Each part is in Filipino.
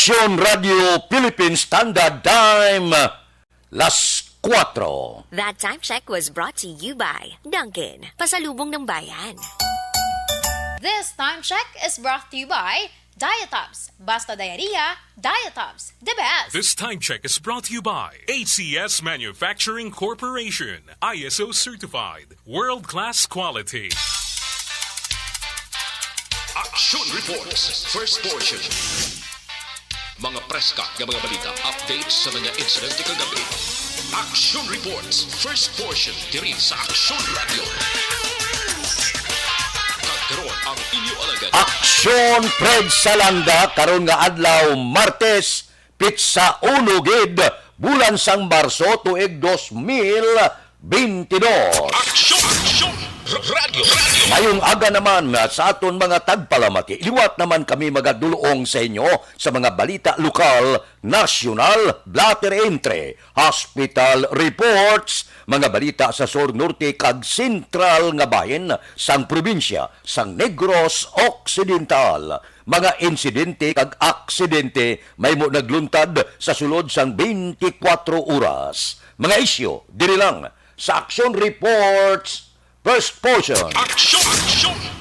Action Radio Philippines Standard Time, las 4. That time check was brought to you by Dunkin', pasalubong ng bayan. This time check is brought to you by Diatops. Basta diarrhea, Diatops. The best. This time check is brought to you by ACS Manufacturing Corporation. ISO certified. World-class quality. Action Reports, first portion. Mga preska ng mga balita, updates sa mga incident kagabi. Action Reports, first portion, diri sa Action Radio. Kagkaroon ang inyo alagad. Action Fred Salanda karon nga adlaw Martes, pitsa unugid, bulan sang Marso tuig 2022. Action Radio. Ngayong aga naman sa aton mga tagpalamati, liwat naman kami magadulong sa inyo sa mga balita lokal, nasyonal, blatter entre, hospital reports, mga balita sa Sur Norte kag sentral nga bahin sang probinsya sang Negros Occidental. Mga insidente kag aksidente may mo nagluntad sa sulod sang 24 oras. Mga isyo diri lang sa Action Reports first portion. Action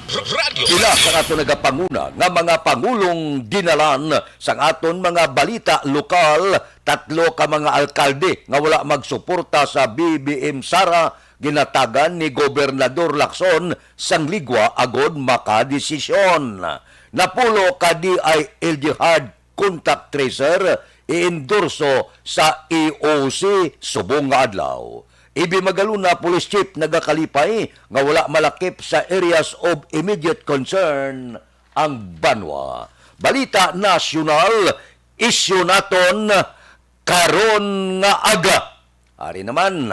Radio. Ila sa aton nagapanguna nga mga pangulong dinalan sang aton mga balita lokal, tatlo ka mga alkalde nga wala magsuporta sa BBM Sara ginatagan ni Gobernador Lacson sang ligwa agod makadesisyon. Napulo ka DIL Jihad contact tracer iendorso sa EOC subong nga adlaw. Ibi magaluna police chief nagakalipay nga wala malakip sa areas of immediate concern ang banwa. Balita nasyonal, isyu naton karon nga aga. Ari naman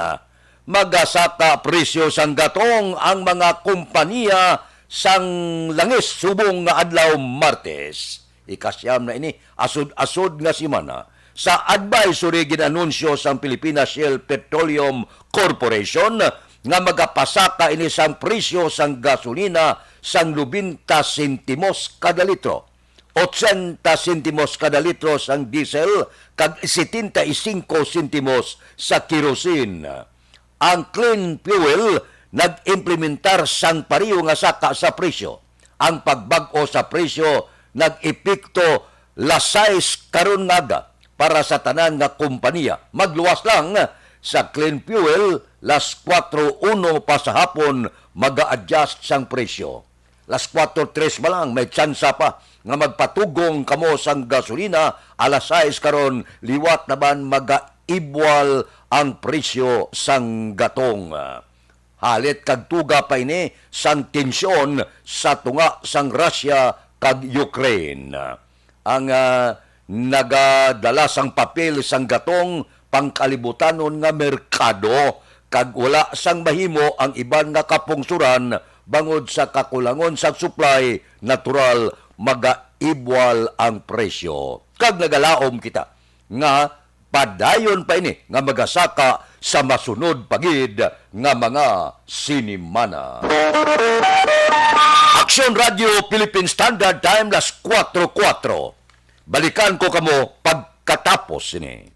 magasaka presyo sang gatong ang mga kompanya sang langis subong nga adlaw Martes. Ikasyam na ini asud-asud nga simana. Sa advisory ginanunsyo sang Pilipinas Shell Petroleum Corporation nga magapasaka ini sang presyo sang gasolina sang 90 sentimos kada litro, 80 sentimos kada litro sang diesel kag 75 sentimos sa kerosene. Ang clean fuel nag-implementar sang pariyo nga saka sa presyo. Ang pagbag-o sa presyo nag-epekto lasais karon nga para sa tanan nga kompanya. Magluwas lang sa clean fuel, las 4:01 pa sa hapon mag-a-adjust sang presyo. Las 4:03 ba lang, may tsansa pa nga magpatugong kamo sang gasolina, alas 6 karon liwat naman mag-aibwal ang presyo sang gatong. Halit kag tuga pa ini sang tensyon sa tunga sang Russia kag Ukraine. Ang nagadala sang papel sang gatong pangkalibutanon nga merkado kag wala sang mahimo ang iban nga kapungsuran bangod sa kakulangon sang supply, natural magaibwal ang presyo. Kag nagalaom kita nga padayon pa ini nga magasaka sa masunod pagid nga mga sinimana. Action Radio Philippines Standard Time, las 4:04. Balikan ko kamo pagkatapos ini.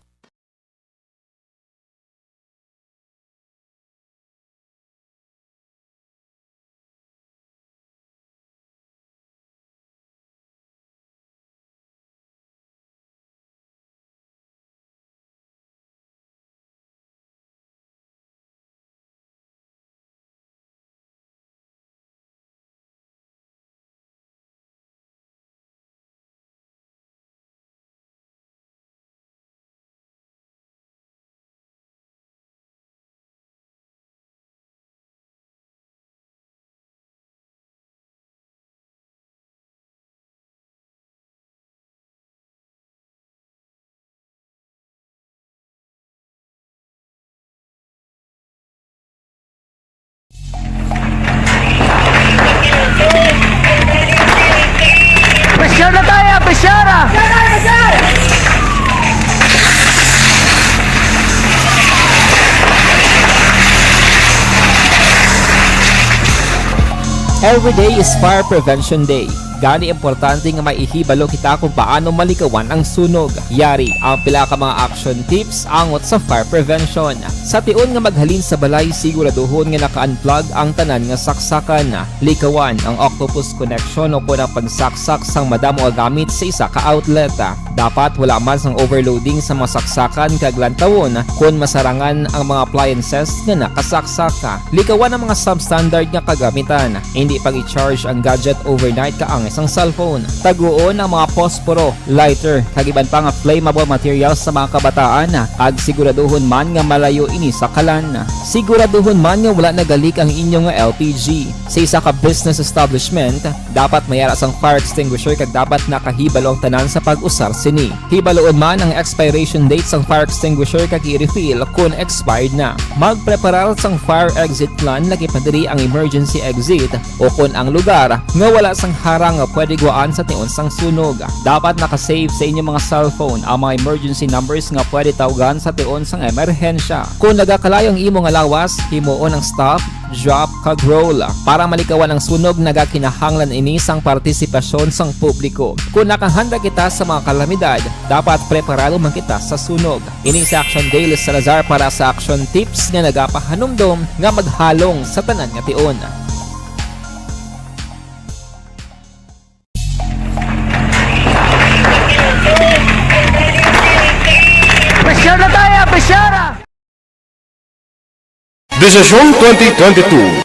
Presyar na tayo! Presyar! Every day is Fire Prevention Day. Gani importante nga maihibalo kita kung paano malikawan ang sunog. Yari ang pila ka mga action tips angot sa fire prevention. Sa tion nga maghalin sa balay, siguraduhon nga naka-unplug ang tanan nga saksakan. Likawan ang octopus connection o ang pagsaksak sang madamo nga gamit sa isa ka outlet. Dapat wala man sang overloading sa mga saksakan kag lantawon kung masarangan ang mga appliances nga nakasaksaka. Likawan ang mga substandard nga kagamitan. Hindi pag i-charge ang gadget overnight kaangis ang cellphone. Taguon ang mga posporo, lighter, kag iban pa nga flammable materials sa mga kabataan. Kag siguraduhon man nga malayo ini sa kalan. Siguraduhon man nga wala nagalik ang inyong nga LPG. Sa isa ka business establishment, dapat mayara sang fire extinguisher kag dapat nakahibalo ang tanan sa pag-usar sini. Hibaloon man ang expiration date sang fire extinguisher kag i-refill kung expired na. Magpreparar sang fire exit plan lagi pa diri ang emergency exit o kung ang lugar nga wala sang harang nga pwede guaan sa tion sang sunog. Dapat nakasave sa inyong mga cellphone ang mga emergency numbers nga pwede tawagan sa tion sang emerhensya. Kung nagakalayo ang imong lawas, himuon ang stop, drop kag roll. Para malikawan ang sunog, nagakinahanglan ini sang partisipasyon sang publiko. Kung nakahanda kita sa mga kalamidad, dapat preparado man kita sa sunog. Ini sa Action Daily Salazar para sa action tips nga nagapahanumdom nga maghalong sa tanan nga tion. Pressure na tayo, pressure! Desisyon 2022.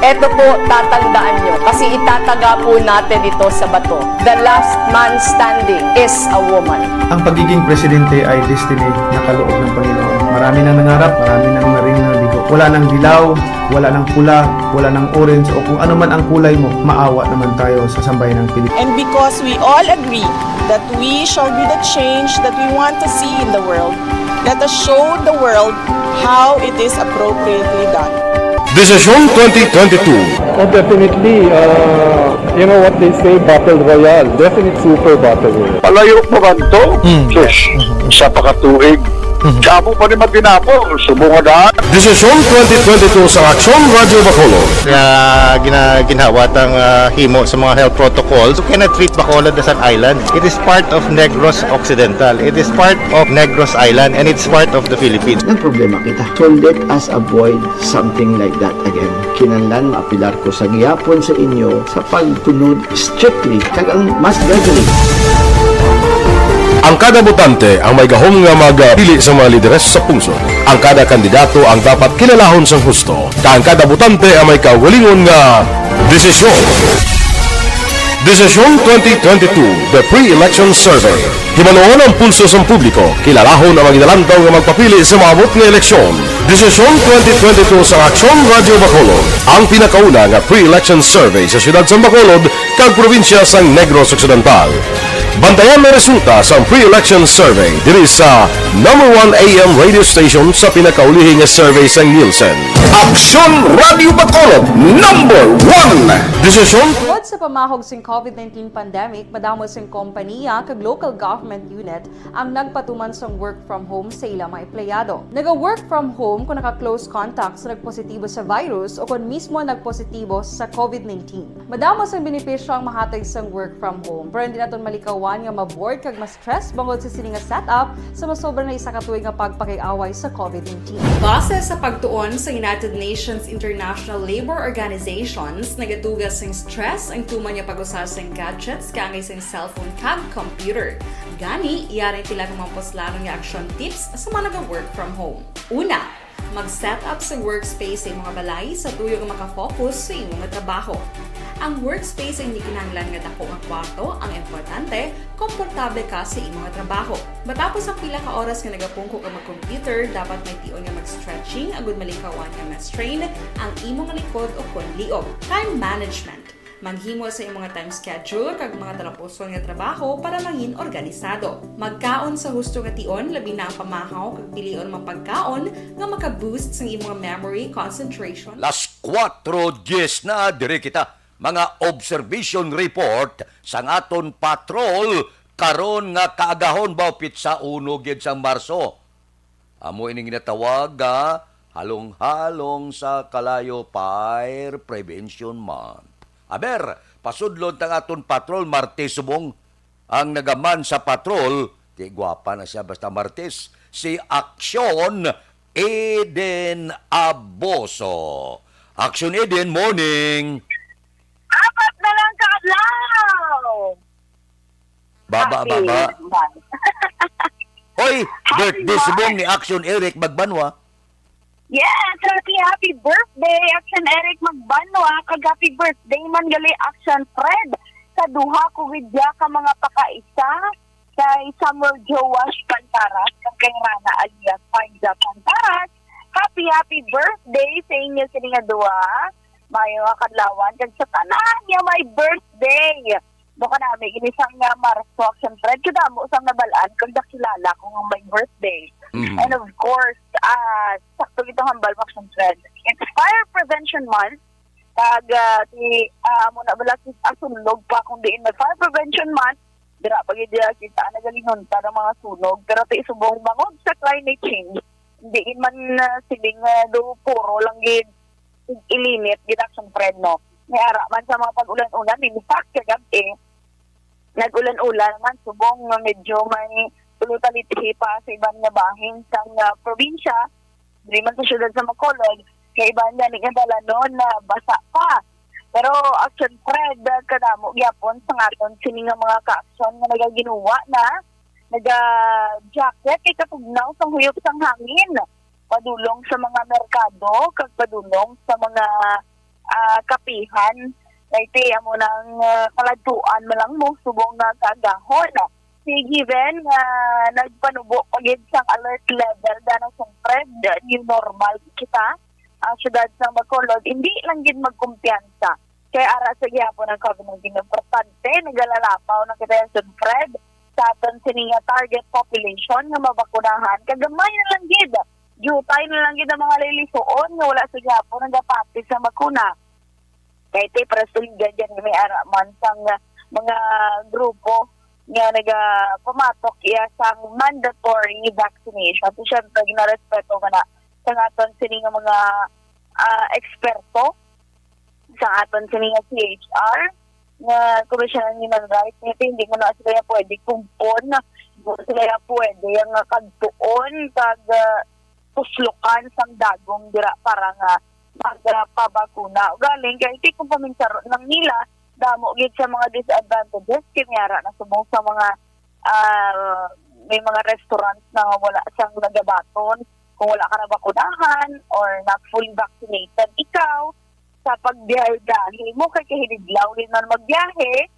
Ito po, tatandaan nyo, kasi itataga po natin ito sa bato. The last man standing is a woman. Ang pagiging presidente ay destiny na kaloob ng Panginoon. Marami nang nangarap, marami nang naring nabigo. Wala nang dilaw, wala nang pula, wala nang orange, o kung ano man ang kulay mo, maawa naman tayo sa sambayan ng Pilipinas. And because we all agree that we shall be the change that we want to see in the world, let us show the world how it is appropriately done. Desisyon 2022. Oh, definitely. You know what they say, Battle Royale. Definite super Battle Royale. Palayo pa ba ito? Diyos, sa pakatuig. Sabo pa rin matinapo, subungadaan. Desisyon 2022 sa Aksyon Radio Bacolod. Ginhawat ang himo sa mga health protocols. You cannot treat Bacolod as an island. It is part of Negros Occidental. It is part of Negros Island and it's part of the Philippines. Ang problema kita. So let us avoid something like that again. Kinahanglan maapilar ko sa gihapon sa inyo sa pagtunod strictly kag ang mas gagawin. Ang kada botante ang may gahom nga magpili sa mga lideres sa pungsod. Ang kada kandidato ang dapat kilalahon sang husto. Ang kada botante ang may kaugalingon nga desisyon. Desisyon 2022, the pre-election survey. Himanuon ang pulso sa publiko, kilalahon ang magidalantaw nga magpapili sa maabot nga eleksyon. Desisyon 2022 sa Aksyon Radio Bacolod, ang pinakauna nga pre-election survey sa siyudad sa Bacolod kag probinsya sang Negros Occidental. Bantayan ang resulta sa pre-election survey diri sa #1 AM radio station sa pinakaulihing nga survey sa Nielsen. Aksyon Radio Bacolod, #1. Desisyon Tungod sa pamahog sing COVID-19 pandemic, madamo sing kompanya kag local government unit ang nagpatuman sang work from home sa ilang mga empleyado. Naga-work from home kung naka-close contact sa nagpositibo sa virus o kung mismo nagpositibo sa COVID-19. Madamo sang benepisyo ang mahatag sang work from home, pero hindi naton malikawan nga ma-bored kag ma-stress bangod sa sini nga setup sa masobra na isa ka tuig nga pagpakiaway sa COVID-19. Base sa pagtuon sa United Nations International Labor Organizations, nagatugas sing stress ang tuman nga pag-usar sing gadgets kaangay sing cellphone kag computer. Gani, iyari tila ng mga poslanong nga action tips sa mga nag-work from home. Una, mag-set up sa workspace sa imong balay sa tuyo nga maka-focus sa imong trabaho. Ang workspace ay hindi kinahanglan nga dako nga kwarto, ang importante, komportable ka sa imong trabaho. Matapos ang pila ka oras nga nagapungko ka mag-computer, dapat may tion nga mag-stretching agud malikawan nga ma-strain ang imong likod o kon liog. Time management. Maghimo sa imong time schedule kag mga talapuson nga trabaho para mangin organisado. Magkaon sa husto nga tion, labi na ang pamahaw kag pilion mga pagkaon nga maka-boost sa imong memory, concentration. Las 4:10 na diri kita mga observation report sa aton patrol karon nga kaagahon bawpit sa 1 gyud sang Marso. Amo ining ginatawag halong-halong sa Kalayo Fire Prevention Month. Aber, pasudlon tang aton patrol Martes subong ang nagaman sa patrol, di gwapa na siya basta Martes, si Aksyon Eden Aboso. Aksyon Eden, morning! Apat na lang kaadlaw! Baba. Hoy, birthday subong ni Aksyon Eric Magbanwa. Yes, happy birthday, Action Eric Magbanwa. Happy birthday man gali Action Fred. Sa duha ko widya ka mga pakaisa kay Samuel Joash Pantaras, kay Rana alias Paisa Pantaras. Happy birthday sa inyo sila nga duha. Mayo kadlawan kag sa tanan niya may birthday. Baka namin inisang nga Marso Action Fred kadamo sang nabalaan kag dakilala ko nga may birthday. And of course, sakto itong hambal Action Fred. It's Fire Prevention Month. Kag muna bala asunlog pa kung diin may Fire Prevention Month. Dira pag kita nagalingon para mga sunog. Pero ti subong bangod sa climate change. Diin man siling do puro lang gid ilimit gid Action Fred no. May ara man sa mga pag-ulan-ulan, in fact kagabi nag-ulan-ulan man subong medyo may tulutalitihi pa sa ibang nga bahin sa probinsya, di man sa syudad sa Bacolod, kay ibang nga nagdala noon na basa pa. Pero Action Fred, kadamo gyapon sa aton sini nga mga ka-action nga nagaginuwa na naga-jacket kay katugnaw sa huyop sang hangin, padulong sa mga merkado, kag padulong sa mga kapihan. Kaya amo nang kaladtuan malang mo subong na kagahon. Si given nagpanubo pagid sang alert level dano sa Fred, new normal kita. Syudad sa Bacolod, hindi lang gid magkumpiyansa. Kaya ara sa gyapon ang COVID-19 importante, nagalalapaw ng kita sa Fred sa aton sininga target population nga mabakunahan. Kagamay na lang gid. Jutay na lang gid ang mga lilisuon nga wala sa gyapon nagapati sa bakuna. Kaya ito prasuligan dyan may araman sang mga grupo nga nagapamatok iya sang mandatory vaccination. So, syempre, ginarespeto ka na sa aton sininga mga eksperto, sa aton sininga CHR, nga Commission on Human Rights. Hindi mo na sila pwede kumpon, hindi mo sila pwede yung kagtuon, puslukan sang dagong dira para nga magpabakuna. Galing kay iti kung paminsaro ng nila damo gid sa mga disadvantages kinyara na subong sa mga may mga restaurants na wala sang nagabaton kung wala ka na bakunahan or not fully vaccinated. Ikaw sa pagbiyahe dahil mo kay kahilidlaw rin man magbiyahe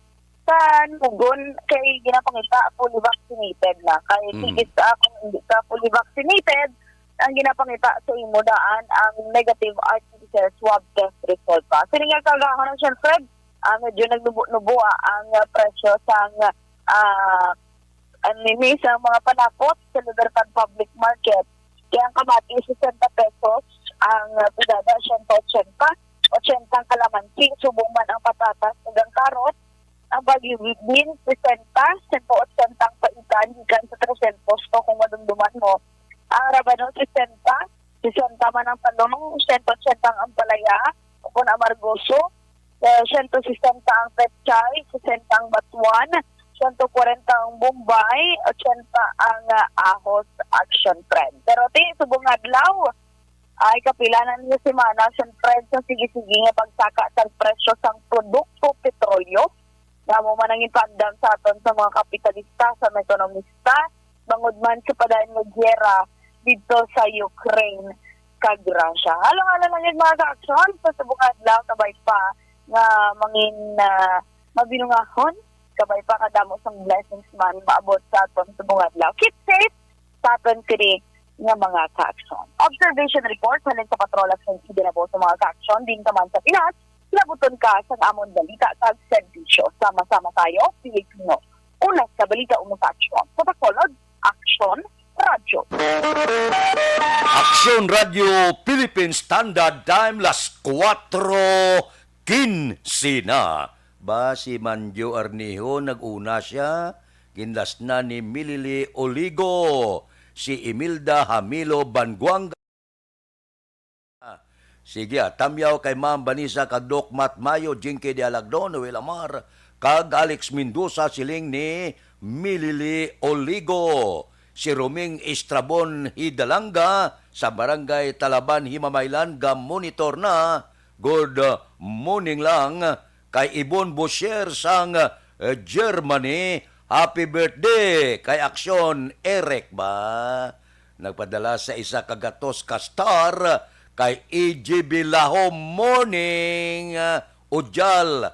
sa nugon kay ginapangita fully vaccinated na. Kay tigit kung hindi ka fully vaccinated, ang ginapangita sa imo daan ang negative RT-PCR swab test result pa. Sini nga kagahon ng Fred, medyo nagnubo-nubo ang presyo sa sa mga panakot sa Libertad Public Market. Kaya ang kamati 60 pesos, ang pidada 180, 80 ang kalamansi, subong man ang patatas, ang karot, ang bagyo bean 60, 180 ang paitan, gikan sa 300 to kung madumduman mo. Ang rabano 60 man ang talong, 180 ang palaya, kung amargoso, 160 ang petchay, 60 ang batuan, 140 ang bombay, 80 ang ahos Action Fred. Pero subong adlaw, ay kapilanan niya si Mana Action Fred sa sige-sige nga pagsaka sa presyo sang produkto petrolyo. Nga mo man ang ipagdam sa aton sa mga kapitalista, sa mga ekonomista, bangod man sa padayon ng gyera dito sa Ukraine kag Russia. Halang-halang lang yung mga ka-action sa subong adlaw, kabay pa nga mangin mabinungahon, kabay pa kadamo sang blessings man maabot sa aton subong adlaw. Keep safe sa aton kini nga mga ka-action. Observation report halin sa Patrol Action Idinabo sa mga ka-action din naman sa Pinas, labuton ka sa amon balita kag serbisyo. Sama-sama tayo, Pilipino. Unas sa balita umus-action. Sa Bacolod, Action Radio. Action Radio Philippine Standard Time las 4:15 na. Ba si Manjo Arnijo nag-una siya, ginlas na ni Milili Oligo, si Imelda Hamilo Banguanga, Sige, tamyaw kay Ma'am Vanessa kag Doc Matt Mayo, Jinky de Alagdon, Noel Amar, kag Alex Mendoza, siling ni Milili Oligo. Si Roming Estrabon Hidalanga sa Barangay Talaban, Himamaylan, ga-monitor na. Good morning lang kay Ibon Bosher sang Germany. Happy birthday kay Aksyon Eric ba? Nagpadala sa isa kagatos ka star kay EGB Laho. Morning Ujal.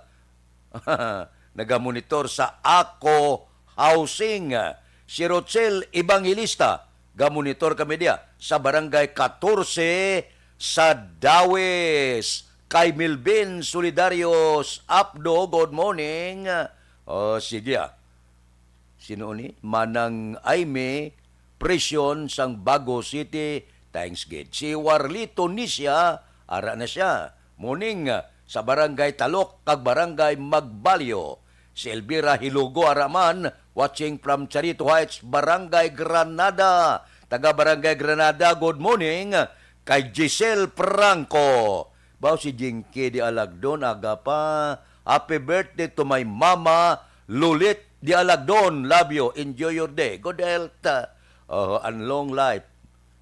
Nagamonitor sa Ako Housing. Si Rochelle Evangelista, gamonitor kami dia sa Barangay 14 sa Dawes. Kay Milvin Solidarios Apdo, good morning. Sige Sino ni? Manang Aime Presyon sang Bago City, thanks God. Si Warlito Nisya, ara na siya. Morning sa Barangay Talok kag Barangay Magbalyo. Si Elvira Hilugo Araman, watching from Charito Heights, Barangay Granada. Taga Barangay Granada, good morning. Kay Giselle Franco. Bao si Jinky di Alagdon, aga pa. Happy birthday to my mama, Lulit di Alagdon. Love you. Enjoy your day. Good health and long life.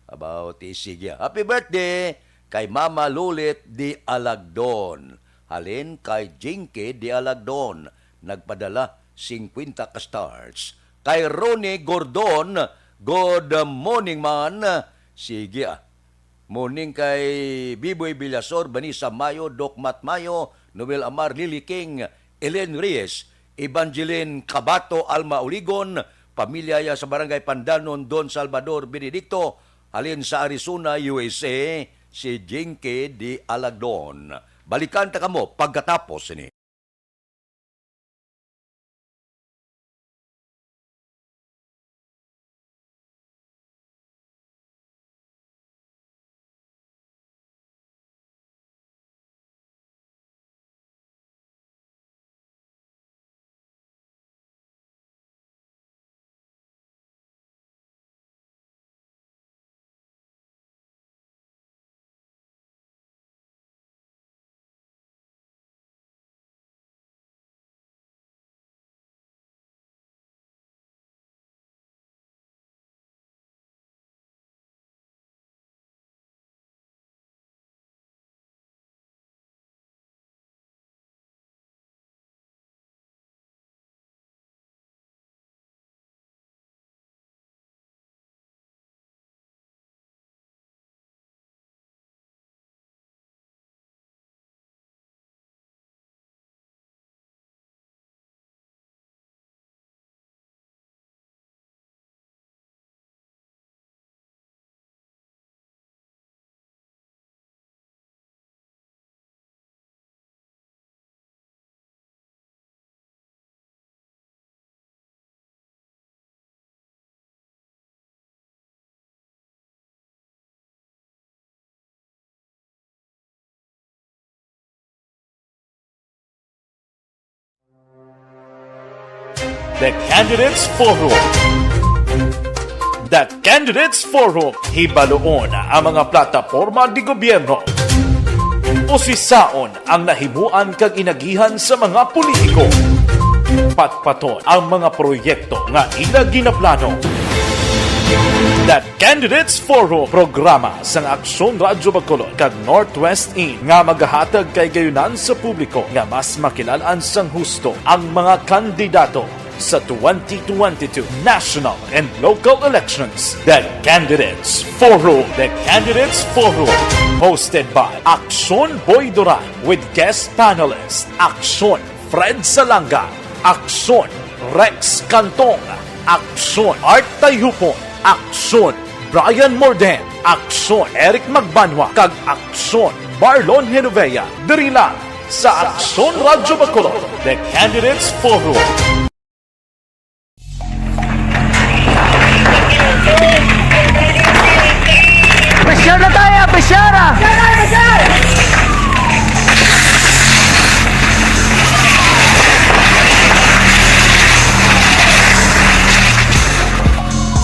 About sige. Happy birthday kay Mama Lulit di Alagdon. Halin kay Jinky di Alagdon. Nagpadala 50 ka stars. Kay Ronnie Gordon, good morning man. Sige Morning kay Biboy Villasor, Vanessa Mayo, Doc Matt Mayo, Noel Amar, Lily King, Ellen Reyes, Evangeline Cabato, Alma Uligon, pamilya sa Barangay Pandanon, Don Salvador Benedicto, halin sa Arizona, USA, si Jinky di Alagdon. Balikan ta kamo pagkatapos ni. The Candidates Forum. The Candidates Forum, hibaloon ang mga plataporma di gobyerno. Usisaon ang nahimuan kag inagihan sa mga politiko. Patpaton ang mga proyekto nga ila ginaplano. The Candidates Forum, programa sang Aksyon Radyo Bacolod kag Northwest In nga magahatag kay gayunan sa publiko nga mas makilalaan sang husto ang mga kandidato sa 2022 national and local elections. The Candidates Forum. The Candidates Forum, hosted by Aksyon Boy Duran with guest panelist Aksyon Fred Salanga, Aksyon Rex Cantong, Aksyon Art Tayhupon, Aksyon Brian Morden, Aksyon Eric Magbanwa, kag Aksyon Marlon Genovea. Diri lang sa Aksyon Radyo Bacolod. The Candidates Forum. Bashar na tayo! Bashara!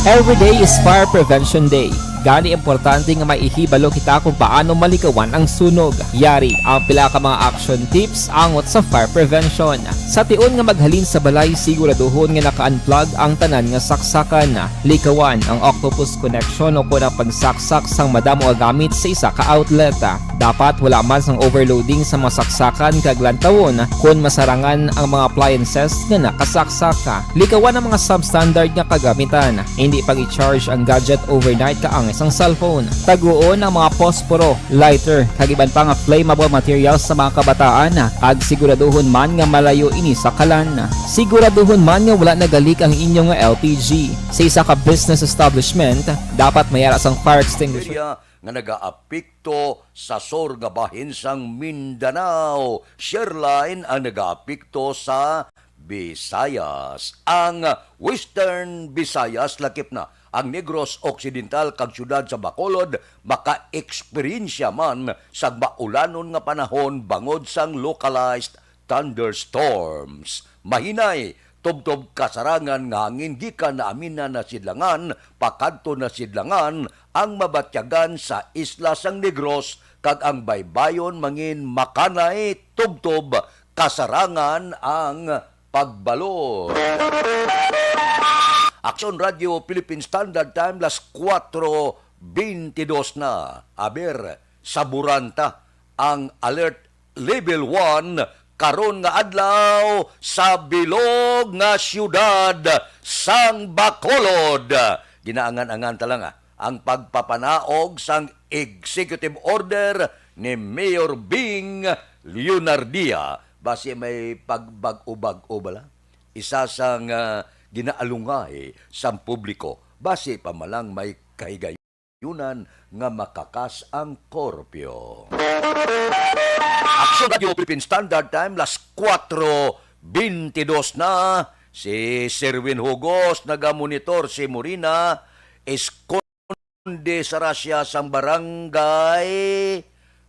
Every day is Fire Prevention Day. Gani importante nga maihibalo kita kung paano malikawan ang sunog. Yari ang pila ka mga action tips angot sa fire prevention. Sa tiun nga maghalin sa balay, siguraduhon nga naka-unplug ang tanan nga saksakan. Likawan ang octopus connection o kung ang pagsaksak sang madamo nga gamit sa isa ka outlet. Dapat wala man sang overloading sa mga saksakan kag lantawon kung masarangan ang mga appliances nga nakasaksaka. Likawan ang mga substandard nga kagamitan. Hindi pag i-charge ang gadget overnight kaangis ang cellphone. Taguon ang mga posporo, lighter, kag iban pa nga flammable materials sa mga kabataan. Kag siguraduhon man nga malayo ini sa kalan. Siguraduhon man nga wala nagalik ang inyong LPG. Sa isa ka business establishment, dapat mayara sang fire extinguisher nga nagaapekto sa sur nga bahin sang Mindanao. Shareline ang nagaapekto sa Visayas. Ang Western Visayas lakip na ang Negros Occidental kag syudad sa Bacolod maka-eksperyensya man sa maulanon nga panahon bangod sang localized thunderstorms. Mahinay tubtob kasarangan nga hangin gikan na amina na sidlangan pakadto na sidlangan ang mabatyagan sa isla sang Negros kag ang baybayon mangin makanay tubtob kasarangan ang pagbalo. Action Radio Philippine Standard Time las 4:22 na. Aber saburanta ang alert level 1 karon nga adlaw sa bilog nga syudad sang Bacolod. Ginaangan-angan talang ang pagpapanaog sang executive order ni Mayor Bing Leonardia. Base may pagbag-ubag-o bala? Isa sang ginaalungay sang publiko. Base pa malang may kahigayunan nga makakas ang korpyo. Action Radio Philippine Standard Time las 4:22 na. Si Serwin Hugos nagamonitor si Morina eskonde sa Russia sang barangay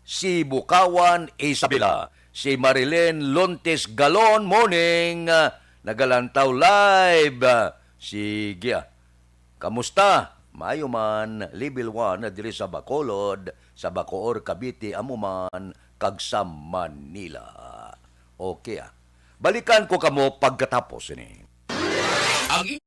si Bukawan, Isabela. Si Marilyn Lontes Galon, morning, nagalantaw live. Sige, kamusta? Maayo man, level 1 na diri sa Bacolod, sa Bacoor, Cavite, amuman, kag sa Manila. Okay Balikan ko kamo pagkatapos ini. Ang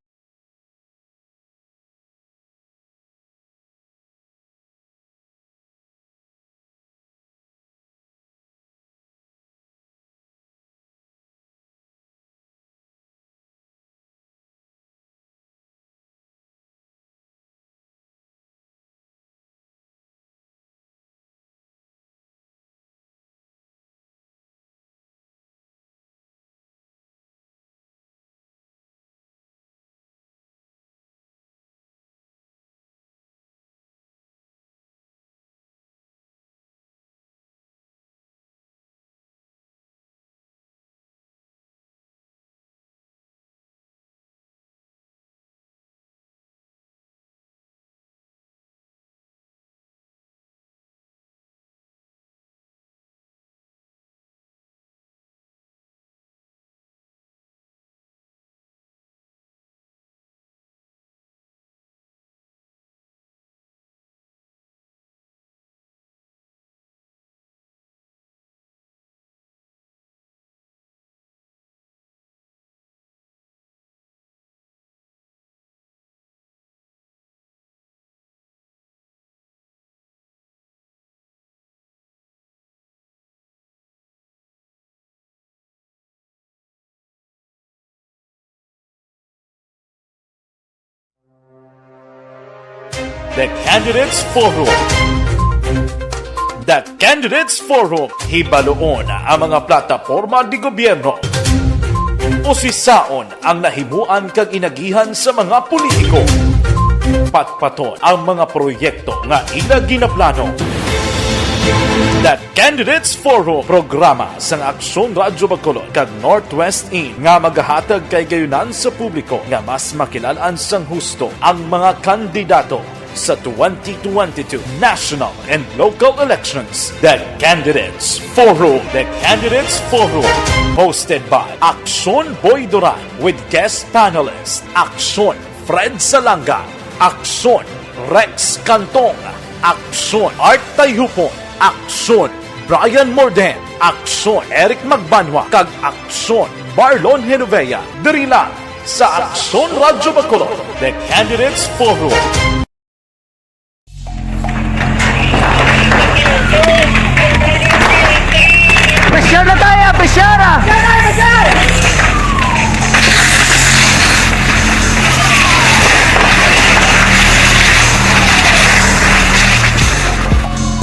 The Candidates Forum. The Candidates Forum, hibaloon ang mga plataporma di gobyerno. Usisaon ang nahimuan kag inagihan sa mga politiko. Patpaton ang mga proyekto nga ila ginaplano. The Candidates Forum, programa sang Aksyon Radio Bacolod kag Northwest In nga magahatag kay gayunan sa publiko nga mas makilalan sang husto ang mga kandidato sa 2022 national and local elections. The Candidates Forum. The Candidates Forum. Hosted by Aksyon Boy Duran with guest panelist Aksyon Fred Salanga, Aksyon Rex Cantong, aksyon. Art Tayupon, aksyon. Brian Morden, aksyon. Eric Magbanwa, kag aksyon. Marlon Genovea, diri lang sa Aksyon Radyo Bacolod, The Candidates Forum. Presyar na tayo, presyara!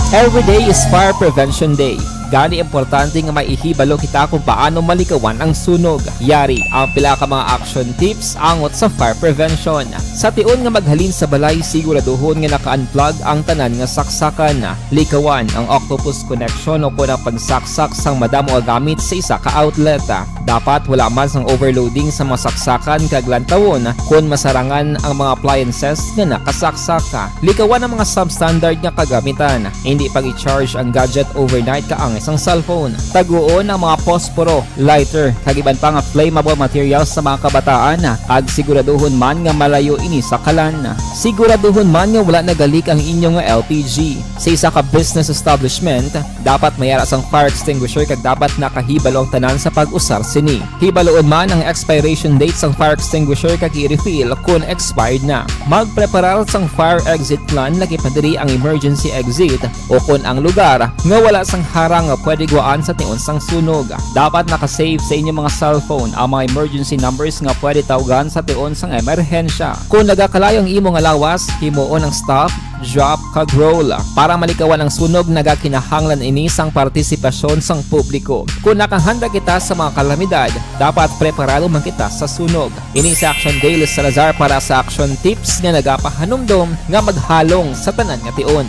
Every day is Fire Prevention Day. Gani importante nga maihibalo kita kung paano malikawan ang sunog. Yari ang pila ka mga action tips angot sa fire prevention. Sa tion nga maghalin sa balay, siguraduhon nga naka-unplug ang tanan nga saksakan. Likawan ang octopus connection o kung ang pagsaksak sang madamo nga gamit sa isa ka outlet. Dapat wala man sang overloading sa mga saksakan kag lantawon kung masarangan ang mga appliances nga nakasaksaka. Likawan ang mga substandard nga kagamitan. Hindi pag i-charge ang gadget overnight kaang isang cellphone. Taguon ang mga posporo, lighter, kag iban pa nga flammable materials sa mga kabataan. Ag siguraduhon man nga malayo ini sa kalan. Siguraduhon man nga wala nagalik ang inyong nga LPG. Sa isa ka business establishment, dapat mayara sang fire extinguisher kag dapat nakahibalo ang tanan sa pag-usar sini. Hibaloon man ang expiration date sang fire extinguisher kag i-refill kung expired na. Magpreparar sang fire exit plan lagi pa diri ang emergency exit o kung ang lugar nga wala sang harang nga pwede guwaan sa tion sang sunog. Dapat nakasave sa inyong mga cellphone ang mga emergency numbers nga pwede tawagan sa tion sang emerhensya. Kung nagakalayo ang imong lawas, himuon ang stop, drop, kag roll. Para malikawan ang sunog, nagakinahanglan ini sang partisipasyon sang publiko. Kung nakahanda kita sa mga kalamidad, dapat preparado man kita sa sunog. Ini sa Action Daily Salazar para sa action tips nga nagapahanumdom nga maghalong sa tanan nga tion.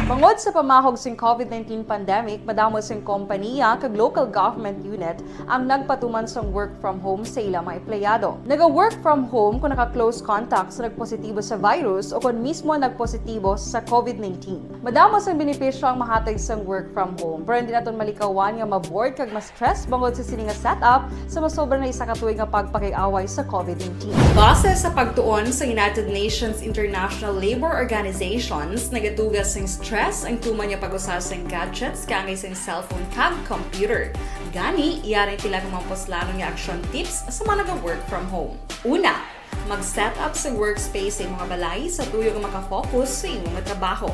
Bangod sa pamahog sing COVID-19 pandemic, madamo sing kompanya kag local government unit ang nagpatuman sang work from home sa ilang mga empleyado. Naga-work from home kung naka-close contact sa nagpositibo sa virus o kung mismo nagpositibo sa COVID-19. Madamo sang benepisyo ang mahatag sang work from home, pero hindi naton malikawan nga ma-bored kag ma-stress bangod sa sini nga setup sa masobra na isa ka tuig nga pagpakiaway sa COVID-19. Base sa pagtuon sa United Nations International Labour Organizations, nagatugas sing stress ang tuman niya pag-usar sa gadgets kangay sa cellphone kag computer. Gani, iyarin tila ng mga poslanong nga action tips sa mga nag-work from home. Una, mag-set up sa workspace sa mga balay sa tuyo nga makafocus sa imong trabaho.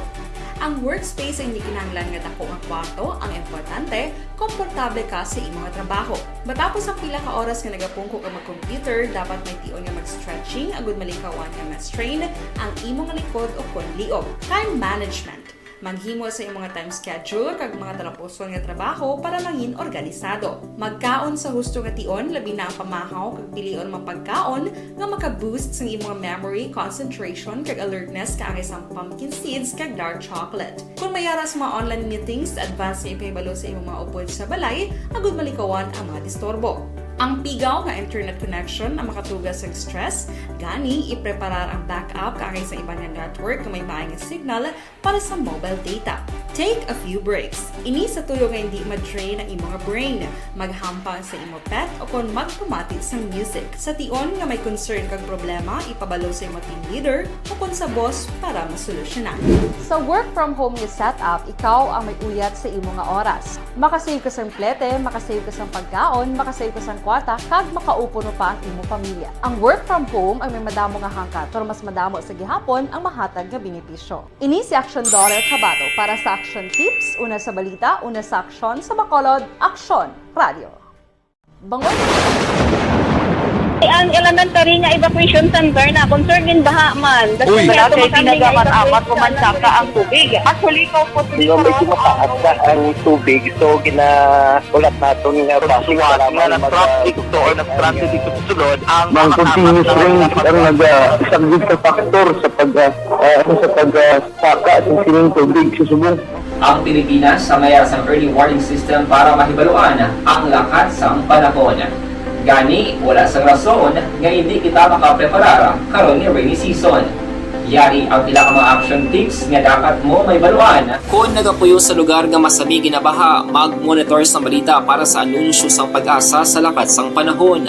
Ang workspace ay hindi kinahanglan nga dako nga kwarto, ang importante, komportable ka sa imong trabaho. Matapos ang pila ka oras nga nagapungko ka mag-computer, dapat may tion nga mag-stretching agud malikawan nga ma-strain ang imong likod o kon liog. Time management. Maghimo sa imong time schedule kag mga talapuson nga trabaho para mangin organisado. Magkaon sa husto nga tion, labi na ang pamahaw kag pilion mapagkaon nga maka-boost sa imong memory, concentration kag alertness kaangay sang pumpkin seeds kag dark chocolate. Kung mayara sa mga online meetings, advance nga ipahibalo sa imong mga upod sa balay, agud malikawan ang mga disturbo. Ang pigaw nga internet connection ang makatugas sa stress, gani ipreparar ang backup kaangay sa ibang network na may maayong signal para sa mobile data. Take a few breaks. Ini sa tuyo nga hindi ma-drain ang imong brain. Maghampang sa imong pet o kung magpumatit sa music. Sa tion nga may concern kag problema, ipabalo sa imong team leader o kung sa boss para masolusyonan. Sa work from home nga setup, ikaw ang may uyat sa imong nga oras. Makasave ka sa plete, makasave ka sa pagkaon, makasave ka sa kwata, kag makaupo no pa ang imong pamilya. Ang work from home ay may madamo nga hangkat, pero mas madamo sa gihapon ang mahatag nga benepisyo. Ini si Action Daughter Cabato para sa Action Tips, una sa balita, una sa aksyon sa Bacolod, Aksyon Radio. Bangod. Ang elementary nga evacuation center na concern din baha man. Uy, kasi pinagamat-amat kumansaka ang tubig. Actually, ikaw po Hindi may kumataas na ang tubig. So, ulat natin nga pasuwag nga ng traffic to or nag-traffic dito sa sulod ang mga continuous rain ang isang good factor sa pagsaka at sining tubig sa subong. Ang Pilipinas sa mayara sa early warning system para mahibaluan ang lakat sa panahon. Gani, wala sang rason nga hindi kita makapreparar karon ni rainy season. Yari ang pila ka mga action tips nga dapat mo may baluan. Kung nagapuyo sa lugar nga masabi ginabaha, mag-monitor sa balita para sa anunsyo sang pag-asa sa lakat sang panahon.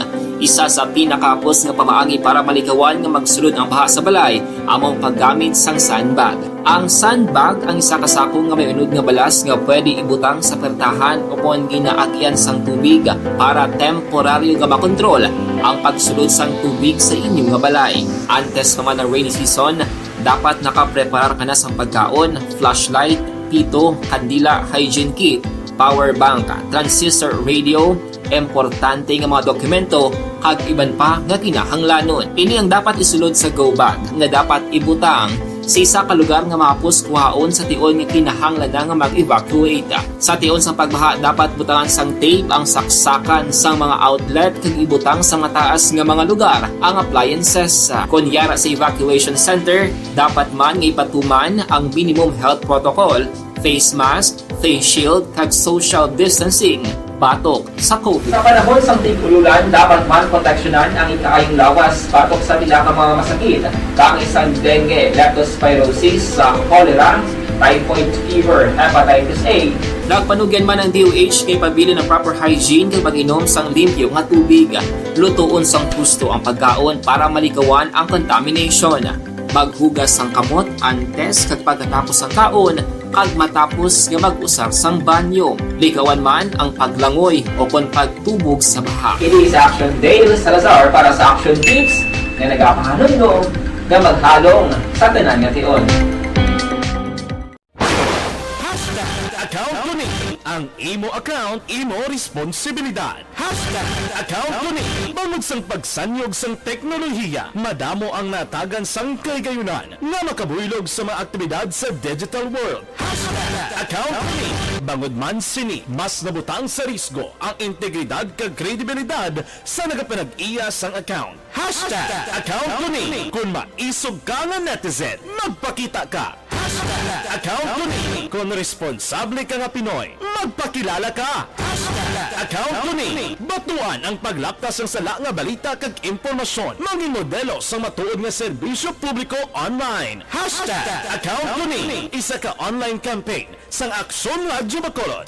Isa sa pinakapos nga pamaagi para malikawan nga magsulod ang baha sa balay among paggamit sang sandbag. Ang sandbag ang isa ka sako nga may unod nga balas nga pwede ibutang sa pertahan upon ginaagyan sang tubig para temporaryo nga makontrol ang pagsulod sang tubig sa inyong nga balay. Antes naman ng rainy season, dapat nakapreparar ka na sang pagkaon, flashlight, pito, kandila, hygiene kit, power bank, transistor radio, importante nga mga dokumento kag iban pa nga kinahanglanon. Ini ang dapat isulod sa go bag nga dapat ibutang sa isa ka lugar nga mapos kuhaon sa tion nga kinahanglan nga mag-evacuate. Sa tion sa pagbaha dapat butangan sang tape ang saksakan sang mga outlet kag ibutang sa mataas nga mga lugar ang appliances. Kunyara sa evacuation center, dapat man nga ipatuman ang minimum health protocol, face mask, face shield kag social distancing batok sa COVID. Sa panahon sa tig-ululan, dapat man proteksyonan ang ikaayong lawas batok sa pila ka mga masakit, kang isang dengue, leptospirosis, cholera, typhoid fever, hepatitis A. Nagpanugyan man ang DOH kay pabili ng proper hygiene kay pag-inom sang limpyo nga tubig. Lutuon sang gusto ang pagkaon para malikawan ang contamination. Maghugas sang kamot antes kag pagkatapos ang kaon kag matapos nga mag-usar sang banyo. Likawan man ang paglangoy o kon pagtubog sa baha. Kini sa Action Dale Salazar para sa Action Tips nga nagapahanundong nga maghalong sa tanan nga tion. Account ko ni ang imo account, imo responsibilidad. Account ko ni bangod sang pagsanyog sang teknolohiya, madamo ang natagan sang kaygayunan nga makabuylog sa mga aktibidad sa digital world. Account ko ni bangod man sini mas nabutang sa risgo ang integridad kag kredibilidad sa nagapanag-iya sang account. Account ko ni kung maisog ka nga netizen, magpakita ka. Account ko ni kung responsable ka nga Pinoy, magpakilala ka. Account ko ni batuan ang paglaptas ng sala nga balita kag impormasyon, maging modelo sa matuod nga serbisyo publiko online. Account ko ni isa ka online campaign sang Aksyon Radyo Bacolod.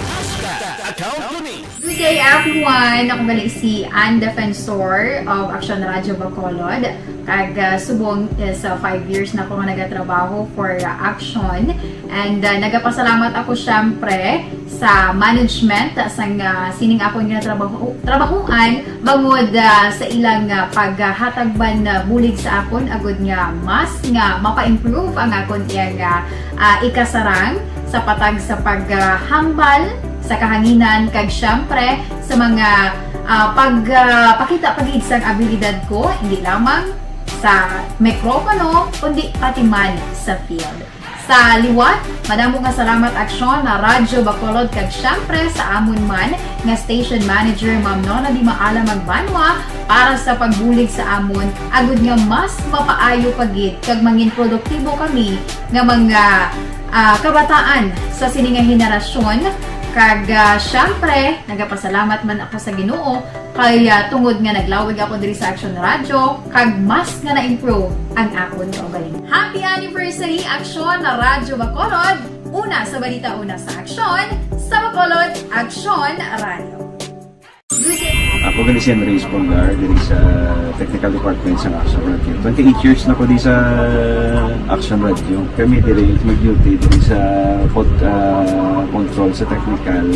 Account ko ni. Good day everyone! Ako gali si Ann Defensor of Aksyon Radyo Bacolod. Kag subong sa 5 years na ako nga nagatrabaho for Action. And nagapasalamat ako syempre sa management sang sining ako nga trabahuan bangod sa ilang paghatagban bulig sa akon agud nga mas nga mapa-improve ang akon iyang ikasarang sa patag sa paghambal sa kahanginan kag syempre sa mga pagpakita pagid sang abilidad ko hindi lamang sa mikropono kundi pati man sa field. Sa liwat, madamo nga salamat Aksyon na Radyo Bacolod kag syempre sa amon man nga station manager Ma'am Nona Di Maala Magbanwa para sa pagbulig sa amon agud nga mas mapaayo pagid kag mangin produktibo kami nga mga kabataan sa sining nga henerasyon. Kag syempre, nagapasalamat man ako sa Ginoo kay tungod nga naglawig ako diri sa Action Radio kag mas nga na-improve ang akon kaugalingon. Happy anniversary Action na Radyo Bacolod! Una sa balita, una sa Action, sa Bacolod, Action Radio. Ako gali si Andres Polgar diri sa Technical Department sa Action Radio. 28 years na ko di sa Action Radio. Kami diri mag-duty diri sa control sa technical.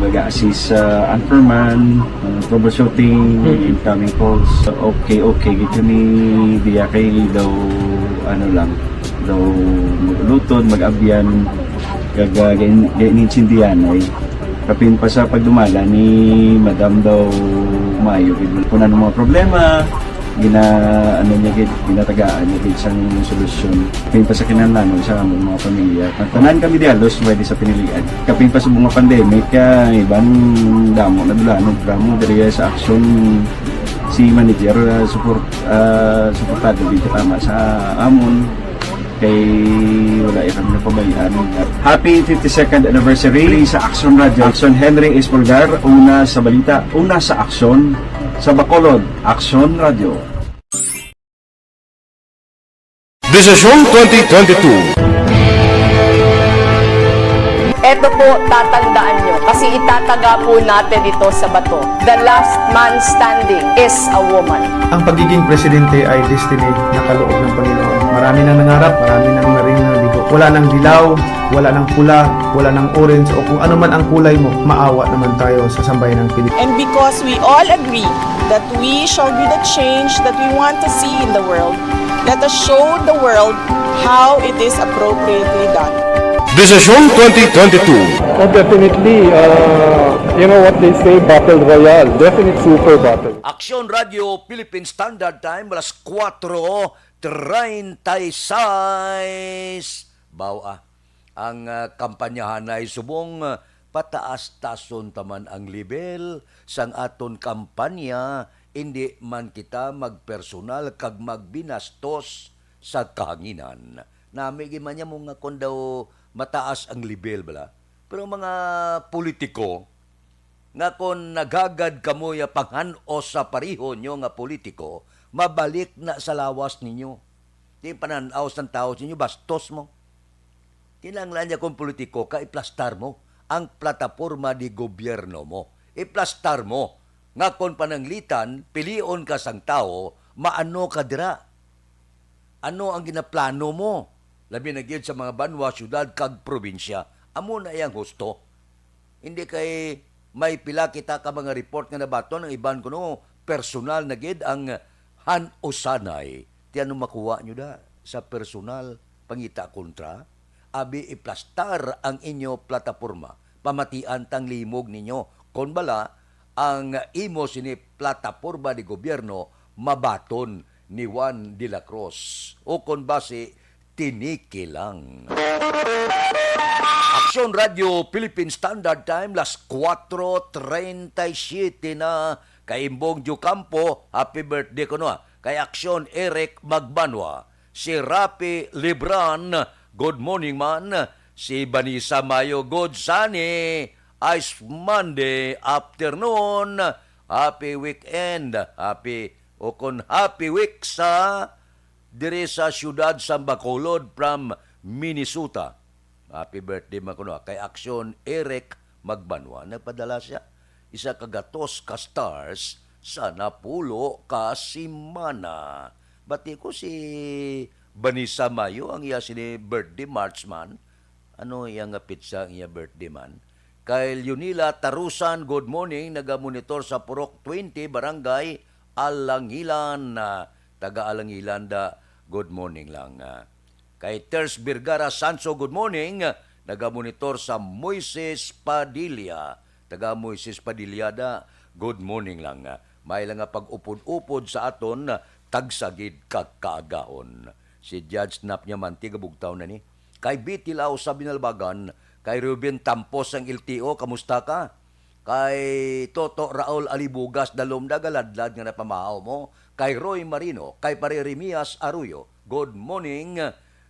Mag-assist sa anchorman, troubleshooting, incoming calls. Okay, gitu ni diya kay daw daw maglutod, mag-abyan, ganinsindihan ay kapin pa sa pagdumala ni Madam daw Mayo kung ano mga problema ginatagaan niya isang solusyon kapin pa sa kinahanglan sa among mga pamilya tanan kami di halos pwede sa pinilian kapin pa sa mga pandemic ibang damo na dulanon programo diri sa Action si manager suportado dito tama sa amon kay wala kami napabayaan. Happy 52nd anniversary sa Action Radio. Action Henry Espolgar, una sa balita, una sa Action sa Bacolod, Action Radio. Desisyon 2022. Eto po, tatandaan nyo, kasi itataga po natin ito sa bato. The last man standing is a woman. Ang pagiging presidente ay destiny na kaloob ng Panginoon. Marami nang nangarap, marami nang naring nabigo. Wala nang dilaw, wala nang pula, wala nang orange, o kung ano man ang kulay mo, maawa naman tayo sa sambayan ng Pilipinas. And because we all agree that we shall be the change that we want to see in the world, let us show the world how it is appropriately done. Desisyon 2022. Oh, definitely, you know what they say, Battle Royale. Definite super battle. Aksyon Radio Philippine Standard Time, alas 4:36. Bawa ang kampanyahan ay subong pataas-tason taman ang level sang aton kampanya, hindi man kita magpersonal kag magbinastos sa kahanginan. Nami man niya mga kon daw mataas ang level bala. Pero mga politiko nga kon nagagad kamo ya panghanos sa pariho nyo nga politiko, mabalik na sa lawas ninyo. Di pananaw sa tao ninyo, bastos mo. Kinanglan niya kung politiko ka, iplastar mo ang plataporma di gobyerno mo. Iplastar mo nga kon pananglitan, pilion ka sang tao, maano ka dira. Ano ang ginaplano mo? Labi na gyud sa mga banwa, syudad, kag probinsya. Amo na iyang husto. Hindi kay may pila kita ka mga report nga nabaton, ang iban ko no, personal na gid ang hanusanay. Ti ano makuha nyo da sa personal pangita kontra? Abi iplastar ang inyo plataporma. Pamatian tang limog ninyo. Kon bala, ang imo sini plataporma di gobyerno mabaton ni Juan de la Cruz. O kon base, tiniki lang. Aksyon Radio Philippine Standard Time, las 4:37 na. Kay Imbong Jucampo, happy birthday ko no. Kay Aksyon Eric Magbanwa. Si Rapi Libran, good morning man. Si Banisa Mayo, good sunny. Ice Monday afternoon. Happy weekend. Happy week sa diri sa siyudad sa Bacolod from Minnesota. Happy birthday makuno kay Aksyon Eric Magbanwa. Nagpadala siya isa kagatos ka stars sa napulo ka simana. Bati ko si Banisa Mayo ang iya sini birthday Marchman. Ano iyang pizza ang iya birthday man? Kay Yunila Tarusan, good morning. Nagamonitor sa Purok 20, Barangay Alangilan. Taga Alangilan da, good morning lang. Kay Ters Birgara Sanso, good morning. Nagamonitor sa Moises Padilla. Taga Moises Padilla da, good morning lang. May lang nga pag-upod-upod sa aton, tagsagid kakaagaon. Si Judge Snap niya man, tigabugtaw na ni. Kay Bitilaw sa Binalbagan, kay Ruben Tampos ang LTO, kamusta ka? Kay Toto Raul Alibugas, dalom dagaladlad nga napamahaw mo. Kay Roy Marino, kay Pareremias Arroyo, good morning.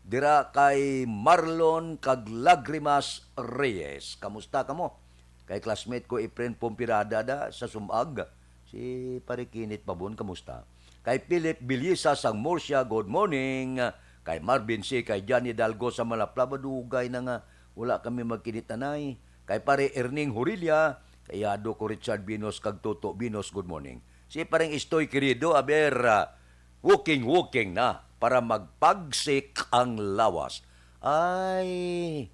Dira kay Marlon Kaglagrimas Reyes, kamusta ka mo? Kay classmate ko Efren Pompirada da sa Sumag, si Parikinit Pabon, kamusta? Kay Philip Bilyisa sang Murcia, good morning. Kay Marvin C. Kay Johnny Dalgo sa Malaplaba, dugay na nga, wala kami magkinitanay. Kay pare Erning Hurilia, kay Yado ko Richard Binos, kag Toto Binos, good morning. Si pareng Istoy querido, aber, walking na, para magpagsik ang lawas. Ay,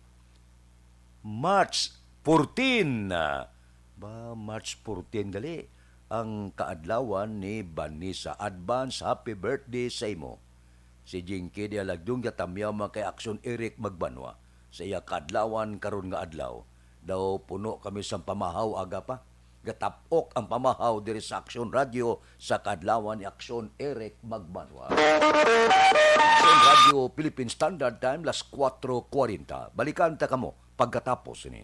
March 14. Ba, March 14 gali. Ang kaadlawan ni Banisa. Advance happy birthday sa imo. Si Jinky di alagdong gatamyaw mga kay Aksyon Eric Magbanwa. Sa iya kaadlawan karon nga adlaw. Daw puno kami sa pamahaw aga pa. Gatapok ang pamahaw diri sa Aksyon Radio sa kaadlawan ni Aksyon Eric Magbanwa. Aksyon Radio Philippine Standard Time, las 4:40. Balikan ta kamo pagkatapos ini.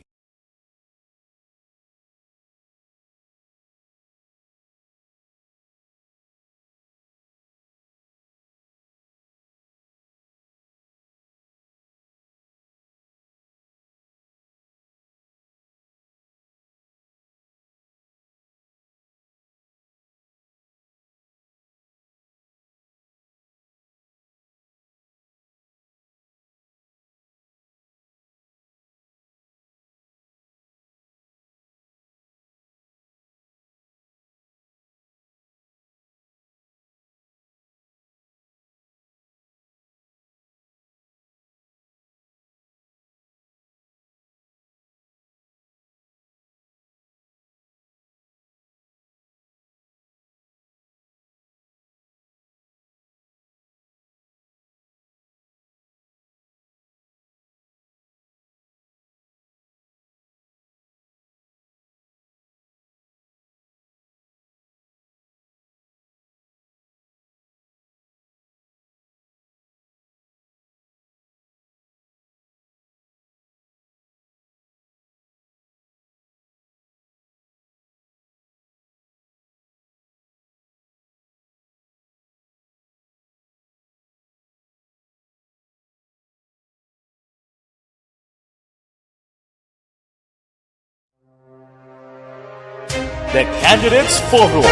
The Candidates Forum.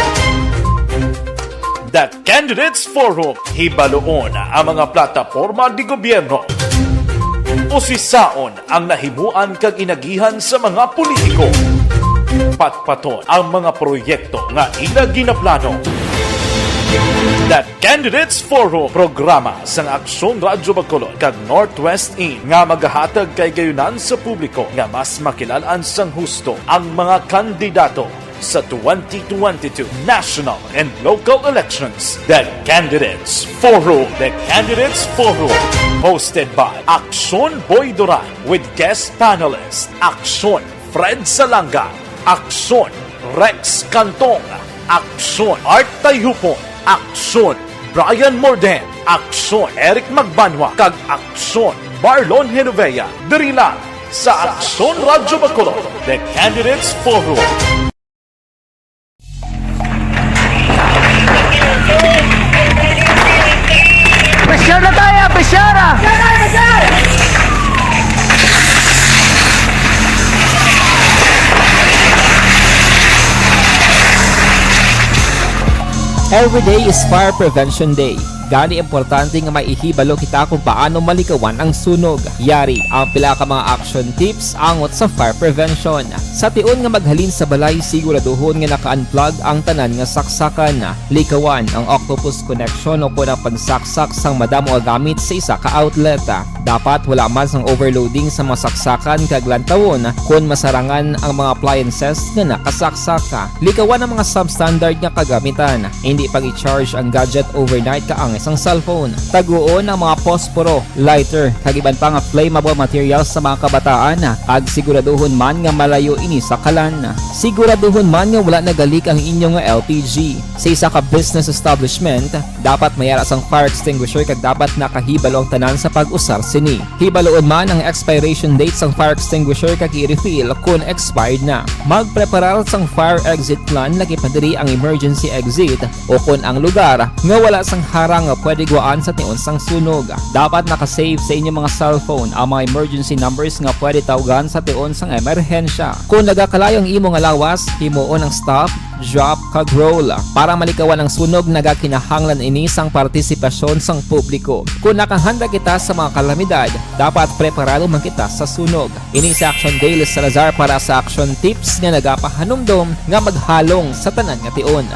The Candidates Forum, hibaloon ang mga plataporma di gobyerno. Usisaon ang nahimuan kag inagihan sa mga politiko. Patpaton ang mga proyekto nga ila ginaplano. The Candidates Forum, programa sang Aksyon Radyo Bacolod kag Northwest In nga magahatag kay gayunan sa publiko nga mas makilalaan sang husto ang mga kandidato sa 2022 national and local elections. The Candidates Forum. The Candidates Forum, hosted by Aksyon Boy Duran with guest panelists Aksyon Fred Salanga, Aksyon Rex Cantong, Aksyon Art Tayhupon, Aksyon Brian Morden, Aksyon Eric Magbanwa, kag Aksyon Marlon Genovea. Diri lang sa Aksyon Radyo Bacolod. The Candidates Forum. Pressure na tayo, pressure! Every day is Fire Prevention Day. Gani importante nga maihibalo kita kung paano malikawan ang sunog. Yari ang pila ka mga action tips angot sa fire prevention. Sa tion nga maghalin sa balay, siguraduhon nga naka-unplug ang tanan nga saksakan. Likawan ang octopus connection o kung ang pagsaksak sang madamo nga gamit sa isa ka outlet. Dapat wala man sang overloading sa mga saksakan kag lantawon kung masarangan ang mga appliances nga nakasaksaka. Likawan ang mga substandard nga kagamitan. Hindi pag i-charge ang gadget overnight kaang isang cellphone. Taguon ang mga posporo, lighter, kag iban pa nga flammable materials sa mga kabataan. Ag siguraduhon man nga malayo ini sa kalan. Siguraduhon man nga wala nagalik ang inyong LPG. Sa isa ka business establishment, dapat mayara sang fire extinguisher kag dapat nakahibalo ang tanan sa pag-usar sini. Hibaloon man ang expiration date sang fire extinguisher kag i-refill kung expired na. Magpreparar sang fire exit plan lagi pa diri ang emergency exit o kung ang lugar nga wala sang harang nga pwede guaan sa tion sang sunog. Dapat nakasave sa inyong mga cellphone ang mga emergency numbers nga pwede tawagan sa tion sang emerhensya. Kung nagakalayo ang imong alawas, himuon ang stop, drop, kag roll. Para malikawan ang sunog, nagakinahanglan ini sang partisipasyon sang publiko. Kung nakahanda kita sa mga kalamidad, dapat preparado man kita sa sunog. Ini sa Action Daily Salazar para sa action tips nga nagapahanumdom nga maghalong sa tanan nga tion.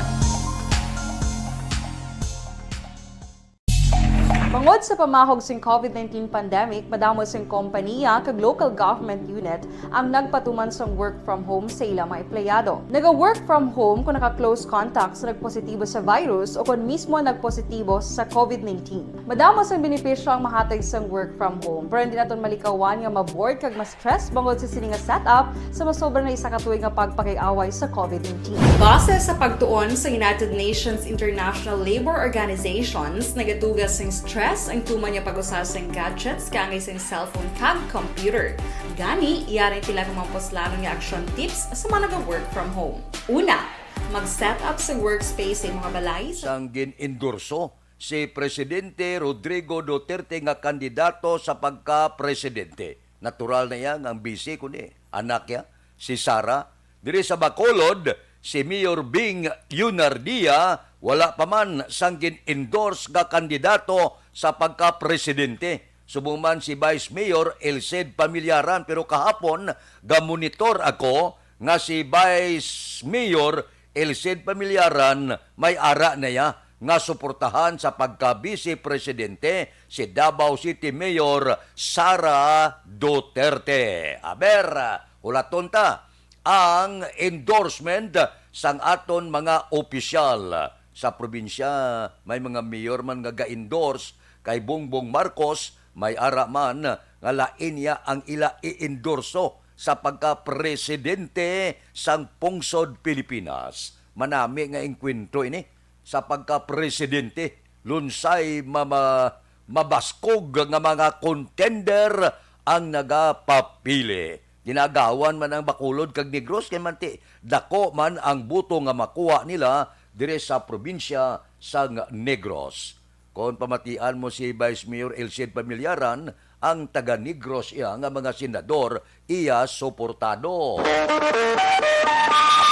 Bangod sa pamahog sing COVID-19 pandemic, madamo sing kompanya kag local government unit ang nagpatuman sang work from home sa ilang mga empleyado. Naga-work from home kung naka-close contacts na nagpositibo sa virus o kung mismo nagpositibo sa COVID-19. Madamo sang benepisyo ang mahatag sang work from home, pero hindi naton malikawan nga maboard kag ma-stress bangod sa sini nga setup sa masobra na isa ka tuig nga pagpakiaway sa COVID-19. Base sa pagtuon sa United Nations International Labour Organizations, nagatugas sing stress ang tuman niya pag-usar sa gadgets kangay sa cellphone kag computer. Gani, iyaring tila ng mga poslanon nga action tips sa mga nag-work from home. Una, mag-set up sa workspace sa mga balay. Sang gin-endorso si Presidente Rodrigo Duterte nga kandidato sa pagka-presidente. Natural na yan ang busy kundi anak niya, si Sara. Diri sa Bacolod, si Mayor Bing Yunardia, wala pa man sang gin-endorse nga kandidato sa pagka-presidente. Subong man si Vice Mayor Elced Pamillaran, pero kahapon ga-monitor ako nga si Vice Mayor Elced Pamillaran may ara na ya nga suportahan sa pagka-vice presidente si Davao City Mayor Sara Duterte. Aber, ulaton ta ang endorsement sang aton mga opisyal sa probinsya. May mga mayor man nga ga-endorse kay Bongbong Marcos, may ara man nga lain niya ang ila i-endorso sa pagka-presidente sang pungsod Pilipinas. Manami nga engkwento ini sa pagka-presidente. Lunsay mabaskog nga mga contender ang nagapapili. Ginagawan man ang Bacolod kag Negros kay manti dako man ang buto nga makuha nila dire sa probinsya sang Negros. Kung pamatian mo si Vice Mayor Elced Pamillaran, ang taga Negros iya nga mga senador iya suportado.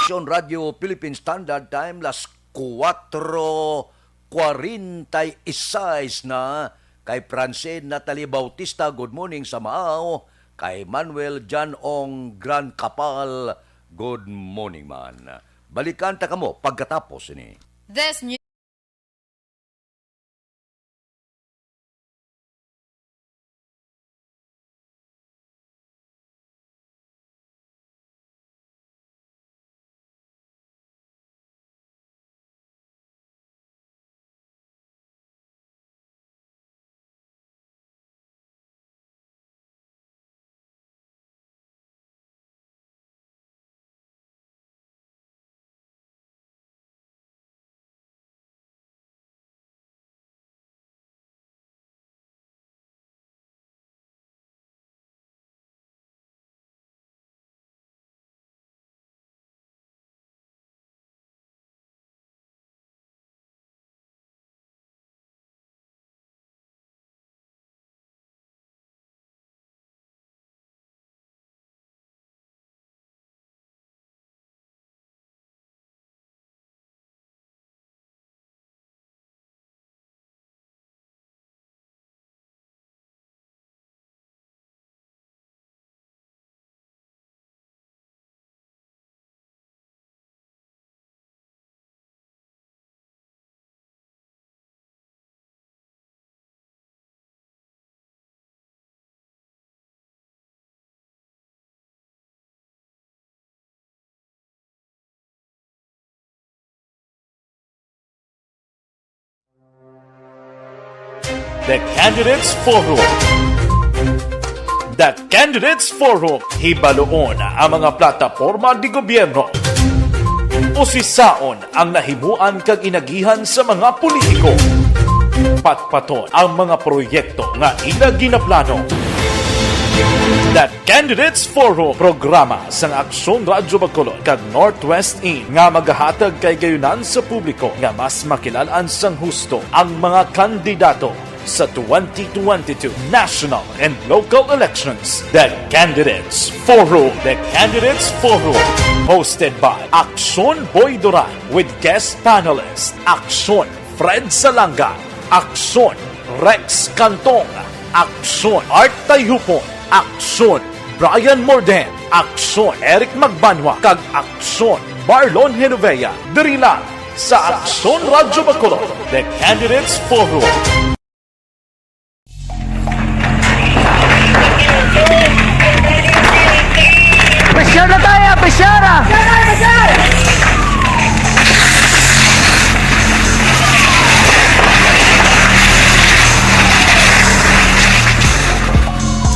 Aksyon Radio Philippine Standard Time, las 4:46 na. Kay Francine Natalie Bautista, good morning sa Maaw. Kay Manuel Jan Ong Gran Kapal, good morning man. Balikan ta kamo pagkatapos ini. This new The Candidates Forum. The Candidates Forum, hibaloon ang mga plataporma di gobyerno. Usisaon ang nahimuan kag inagihan sa mga politiko. Patpaton ang mga proyekto nga ila ginaplano. The Candidates Forum, programa sang Aksyon Radyo Bacolod kag Northwest In nga magahatag kay gayunan sa publiko nga mas makilalaan sang husto ang mga kandidato sa 2022 national and local elections. The Candidates Forum. The Candidates Forum, hosted by Aksyon Boy Duran with guest panelist Aksyon Fred Salanga, Aksyon Rex Cantong, Aksyon Art Tayhupon, Aksyon Brian Morden, Aksyon Eric Magbanwa, kag Aksyon Marlon Genovea. Diri lang sa Aksyon Radyo Bacolod. The Candidates Forum. Presyar na tayo, presyara!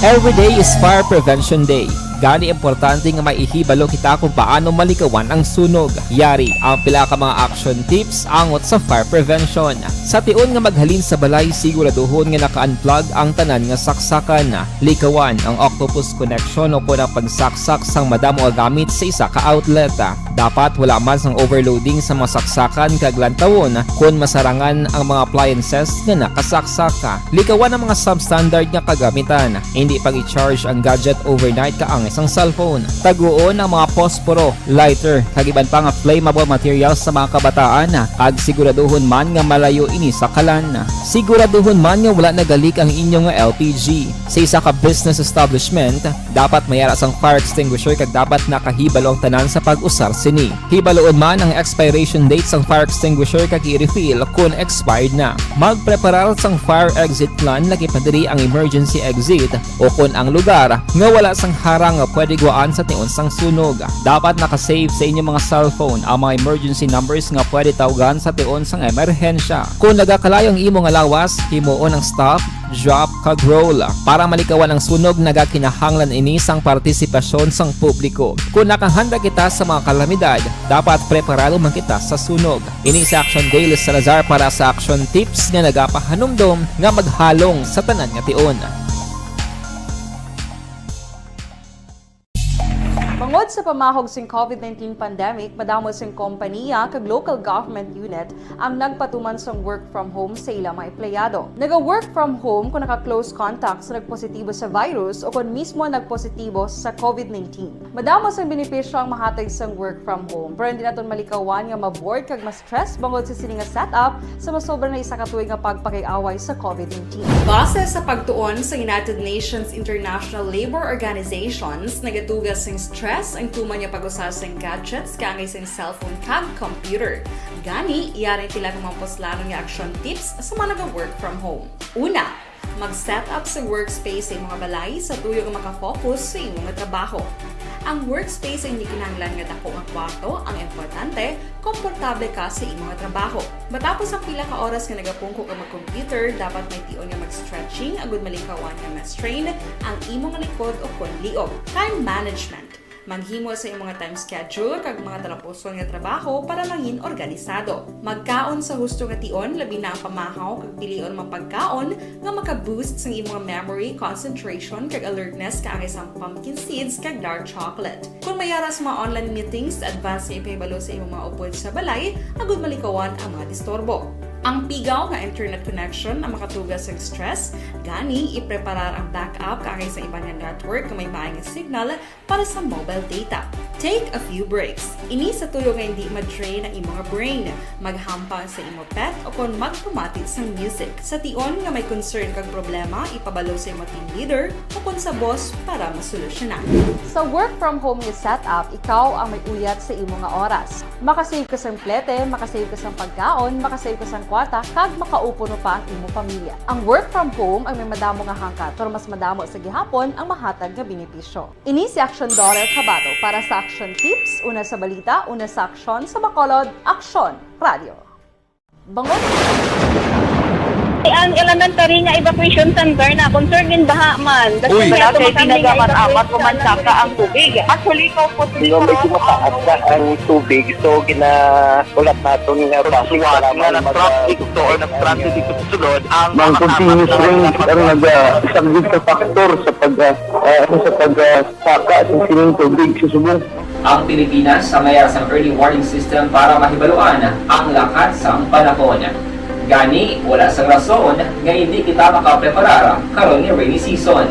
Every day is Fire Prevention Day. Gani importante nga maihibalo kita kung paano malikawan ang sunog. Yari ang pila ka mga action tips angot sa fire prevention. Sa tion nga maghalin sa balay, siguraduhon nga naka-unplug ang tanan nga saksakan. Likawan ang octopus connection o ang pagsaksak sang madamo nga gamit sa isa ka outlet. Dapat wala man sang overloading sa mga saksakan kag lantawon kung masarangan ang mga appliances nga nakasaksaka. Likawan ang mga substandard nga kagamitan. Hindi pag i-charge ang gadget overnight kaang isang cellphone. Taguon ang mga posporo, lighter, kag iban pa nga flammable materials sa mga kabataan. Ag siguraduhon man nga malayo ini sa kalan. Siguraduhon man nga wala nagalik ang inyong LPG. Sa isa ka business establishment, dapat mayara sang fire extinguisher kag dapat nakahibalo ang tanan sa pag-usar sini. Hibaloon man ang expiration date sang fire extinguisher kag i-refill kung expired na. Magpreparar sang fire exit plan lagi padiri ang emergency exit o kung ang lugar nga wala sang harang nga pwede guwaan sa tion sang sunog. Dapat nakasave sa inyong mga cellphone ang mga emergency numbers nga pwede tawagan sa tion sang emerhensya. Kung nagakalayo ang imong lawas, himuon ang stop, drop, kag roll. Para malikawan ang sunog, nagakinahanglan ini sang partisipasyon sang publiko. Kung nakahanda kita sa mga kalamidad, dapat preparado man kita sa sunog. Ini sa Action Daily Salazar para sa action tips nga nagapahanumdom nga maghalong sa tanan nga tion. Bangod Tungod sa pamahog sing COVID-19 pandemic, madamo sing kompanya kag local government unit ang nagpatuman sang work from home sa ilang mga empleyado. Naga-work from home kung naka-close contacts na nagpositibo sa virus o kung mismo nagpositibo sa COVID-19. Madamo sang benepisyo ang mahatag sang work from home, pero hindi naton malikawan nga ma-bored kag ma-stress bangod sa sini nga setup sa masobra na isa ka tuig nga pagpakiaway sa COVID-19. Base sa pagtuon sa United Nations International Labor Organizations, nagatugas sing stress ang tuman niya pag-usasang gadgets kangay sing cellphone kag computer. Gani, iyarin tila ng mga poslano nga action tips sa mga nag-work from home. Una, mag-set up sa workspace sa mga balay sa tuyo nga makafocus sa imong trabaho. Ang workspace ay hindi kinahanglan nga dako ang kwarto, ang importante, komportable ka sa imong trabaho. Matapos ang pila ka oras nga nagapungko ka mag-computer, dapat may tion nga mag-stretching agud malikawan nga ma-strain ang imong likod o konliog. Time management. Maghimo sa imong mga time schedule kag mga talapuson nga trabaho para mangin organisado. Magkaon sa husto nga tion, labi na ang pamahaw kag pilion mapagkaon nga maka-boost sa imong memory, concentration kag alertness kaangay sa pumpkin seeds kag dark chocolate. Kung mayara sa mga online meetings, advance sa ipahibalo sa imong mga upod sa balay, agud malikawan ang mga disturbo. Ang pigaw nga internet connection ang makatugas sa stress, gani ipreparar ang backup kaangay sa ibang nga network nga may maayong signal para sa mobile data. Take a few breaks. Ini sa tuyo nga hindi ma-drain ang imong brain, maghampang sa imong pet o kung magpumati sa music. Sa tion nga may concern kag problema, ipabalo sa imong team leader o kung sa boss para masolusyonan. Sa work from home nga setup, ikaw ang may uyat sa imong nga oras. Makasave ka sang plete, makasave ka sang pagkaon, makasave ka sang kwarta, kag makaupo no pa ang imong pamilya. Ang work from home ay may madamo nga hangkat, pero mas madamo sa gihapon ang mahatag nga benepisyo. Ini si Action Dorel Cabato para sa Action Tips, una sa balita, una sa aksyon sa Bacolod, Aksyon Radio. Bangon! Ang elementary nga evacuation center na concern din baha man. Kasi Uy, kaya pinagamat-amat kumansaka ang tubig. Actually, ikaw po Medyo mataas na ang tubig. So, ulat natin nga pasiwala nga nag-traffic to or nag-traffic dito sa sulod. Ang continuous rain ang nag-isang sa factor sa pagsaka at sining tubig sa subong. Ang Pilipinas sa mayroon sa early warning system para mahibaluan ang lakas ng panahon. Gani, wala sang rason nga hindi kita makapreparar karon ni rainy season.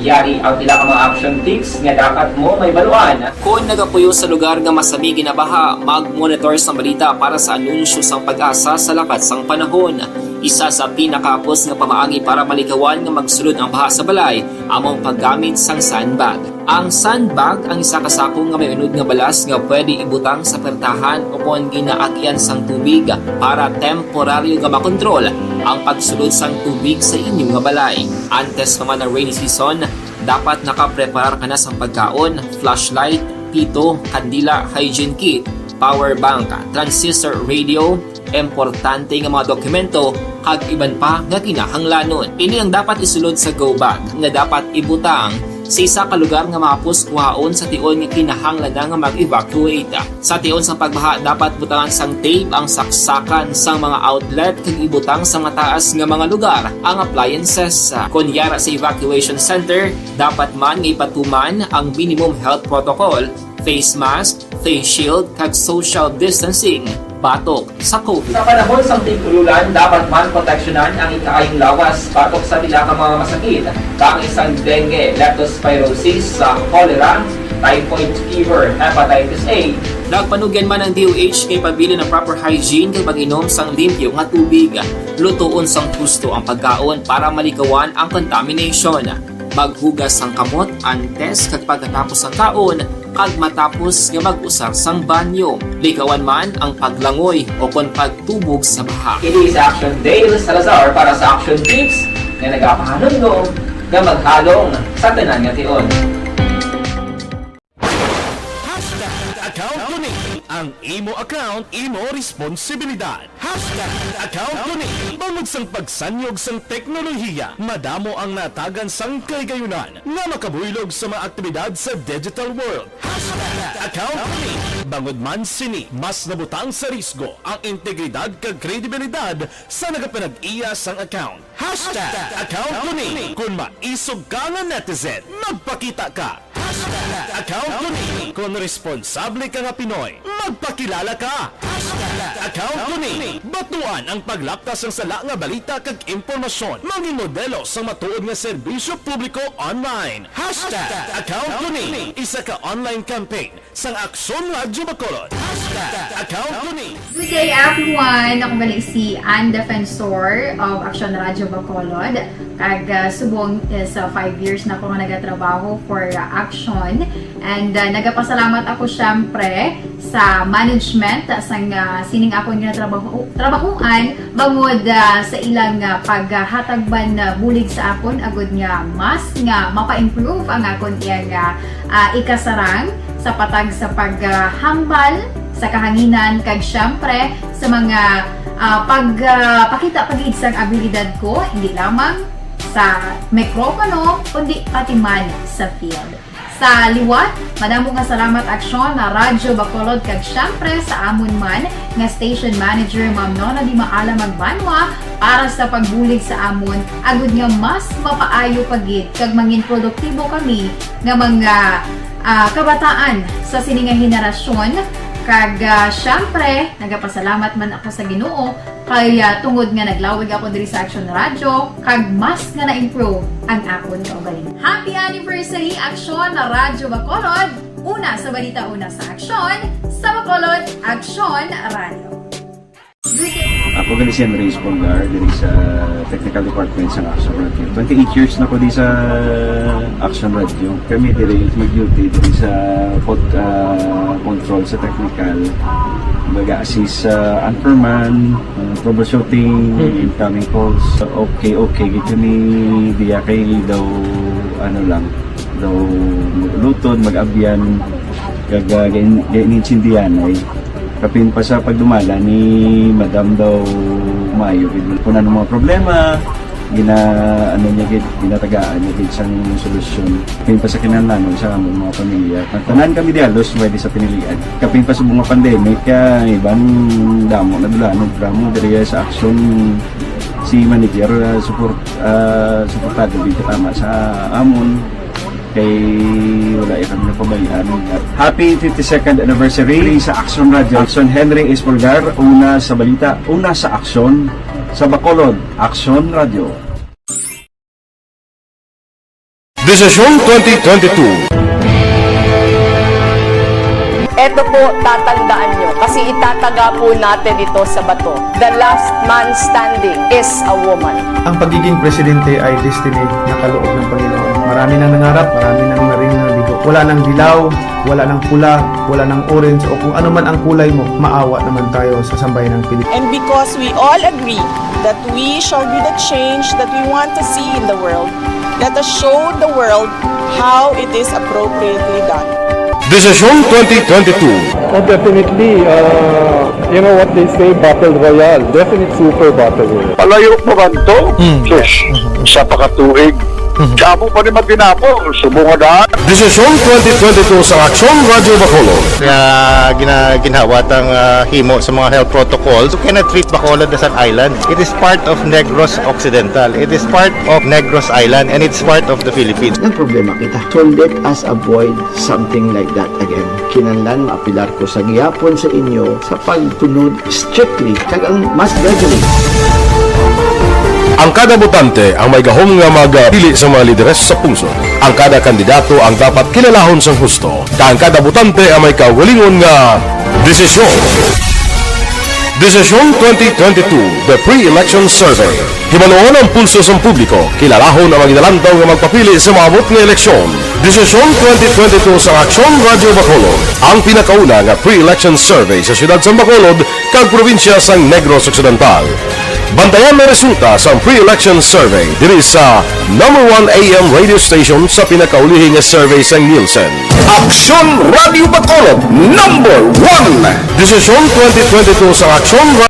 Yari ang pila ka mga action tips nga dapat mo may baluan. Kung nagapuyo sa lugar nga masami ginabaha, mag-monitor sa balita para sa anunsyo sang pag-asa sa lakas sang panahon. Isa sa pinakapos nga pamaagi para malikawan nga magsulod ang baha sa balay, among paggamit sang sandbag. Ang sandbag ang isa kasako nga may unod nga balas nga pwede ibutang sa pertahan o kung ginaagyan sang tubig para temporaryo nga makontrol ang pagsulod sang tubig sa inyong nga balay. Antes naman ng rainy season, dapat nakapreparar ka na sang pagkaon, flashlight, pito, kandila, hygiene kit, power bank, transistor radio, importante nga mga dokumento kag iban pa nga kinahanglanon. Ini ang dapat isulod sa go bag nga dapat ibutang sa isa ka lugar nga mapus kuhaon sa tion nga kinahanglan nga mag-evacuate. Sa tion sa pagbaha dapat butangan sang tape ang saksakan sang mga outlet kag ibutang sa mataas nga mga lugar ang appliances. Kunyara sa evacuation center, dapat man nga ipatuman ang minimum health protocol, face mask, face shield kag social distancing. Batok sa COVID. Sa panahon sa tigululan, dapat man proteksyonan ang ikaayong lawas batok sa pila ka mga masakit, kang isang dengue, leptospirosis, cholera, typhoid fever, hepatitis A. Nagpanugyan man ang DOH kay pabili ng proper hygiene kay pag-inom sang limpyo nga tubig. Lutuon sang gusto ang pagkaon para malikawan ang contamination. Maghugas sang kamot antes kag pagkatapos ang kaon kag matapos nga mag-usar sang banyo. Likawan man ang paglangoy o kon pagtubog sa baha. It is Action Dale Salazar para sa Action Tips nga nagapahanong nga maghalong sa tanan nga tion. Account ko ni ang imo account, imo responsibilidad. Account ko ni bangod sang pagsanyog sang teknolohiya, madamo ang natagan sang kaygayunan nga makabuylog sa mga aktibidad sa digital world. Account ko ni bangod man sini mas nabutang sa risgo ang integridad kag kredibilidad sa nagapanag-iya sang account. Account ko ni kung maisog ka nga netizen, magpakita ka. Account Kuni. Kung responsable ka nga Pinoy, magpakilala ka. Account Kuni. Batuan ang paglaptas ng sala nga balita kag impormasyon. Mangin modelo sa matuod nga serbisyo publiko online. Account Kuni. Isa ka online campaign sang Aksyon Radyo Bacolod. Account Kuni. Good day everyone! Ako balik si Ann Defensor of Aksyon Radyo Bacolod. Kag subong sa 5 years na ako nga nagatrabaho for Aksyon. And nagapasalamat ako syempre sa management sang sining ako nga trabahuan bangod sa ilang paghatagban bulig sa akon agud nga mas nga mapa-improve ang akon iyang ikasarang sa patag sa paghambal sa kahanginan kag syempre sa mga pagpakita pagid sang abilidad ko hindi lamang sa mikropono kundi pati man sa field. Sa liwat, madamo nga salamat Aksyon na Radyo Bacolod kag syempre sa amon man nga station manager Ma'am Nona Di Maala Magbanwa para sa pagbulig sa amon agud nga mas mapaayo pagid kag mangin produktibo kami nga mga kabataan sa sininga henerasyon kag syempre nagapasalamat man ako sa Ginoo kay tungod nga naglawig ako diri sa Aksyon Radyo kag mas nga na-improve ang akon kaugalingon. Happy anniversary Aksyon na Radyo Bacolod! Una sa balita, una sa Aksyon, sa Bacolod, Aksyon Radio. Ako gali si Reyes Polgar diri sa Technical Department sa Action Radio. 28 years na ko di sa Action Radio. Kami diri mag-duty diri sa control sa technical. Mag-assist sa anchorman, troubleshooting, incoming calls. Okay. Gito ni diya kay daw daw lutod, mag-abyan, ganinsindihan ay kapin pa sa pagdumala ni Madam daw Mayo kung ano mga problema ginatagaan niya gid sang solusyon kapin pa sa kinahanglan sa among mga pamilya tanan kami dialos pwede sa pinilian kapin pa sa mga pandemic kay ibang damo na dulanog drama diri sa aksyon si manager suportado dito tama sa amon kay wala kami napabayaan. Happy 52nd anniversary sa Aksyon Radio. Aksyon Henry Espolgar, una sa balita, una sa aksyon sa Bacolod, Aksyon Radio. Desisyon 2022. Ito po, tatandaan nyo, kasi itataga po natin ito sa bato. The last man standing is a woman. Ang pagiging presidente ay destiny na kaloob ng Panginoon. Marami nang nangarap, marami nang naring nabigo. Wala nang dilaw, wala nang pula, wala nang orange, o kung ano man ang kulay mo, maawa naman tayo sa sambayan ng Pilipinas. And because we all agree that we shall be the change that we want to see in the world, let us show the world how it is appropriately done. Desisyon 2022. Oh, definitely, you know what they say, Battle Royale. Definitely super Battle Royale. Palayo mo man to? Sus, sa pakatuig. Sabo pa rin magdinapo, subungan. Desisyon 2022 sa Aksyon Radyo Bacolod. Kaya ginhawatang himo sa mga health protocols. You cannot treat Bacolod as an island. It is part of Negros Occidental. It is part of Negros Island and it's part of the Philippines. Ang problema kita. So let us avoid something like that again. Kinahanglan maapilar ko sa gihapon sa inyo sa pagtunod strictly kag ang mas gradually. Ang kada botante ang may gahom nga magpili sa mga lideres sa pungso. Ang kada kandidato ang dapat kilalahon sang husto. Ang kada botante ang may kaugalingon nga desisyon. Desisyon 2022, the pre-election survey. Himanuon ang pulso sa publiko, kilalahon ang maginalantaw nga magpapili sa maabot nga eleksyon. Desisyon 2022 sa Aksyon Radyo Bacolod, ang pinakauna nga pre-election survey sa siyudad sa Bacolod kag probinsya sa Negros Occidental. Bantayan na resulta sa pre-election survey diri sa number 1 AM radio station sa pinakaulihing survey sa Nielsen. Aksyon Radio Bacolod, number 1. Desisyon 2022 sa Aksyon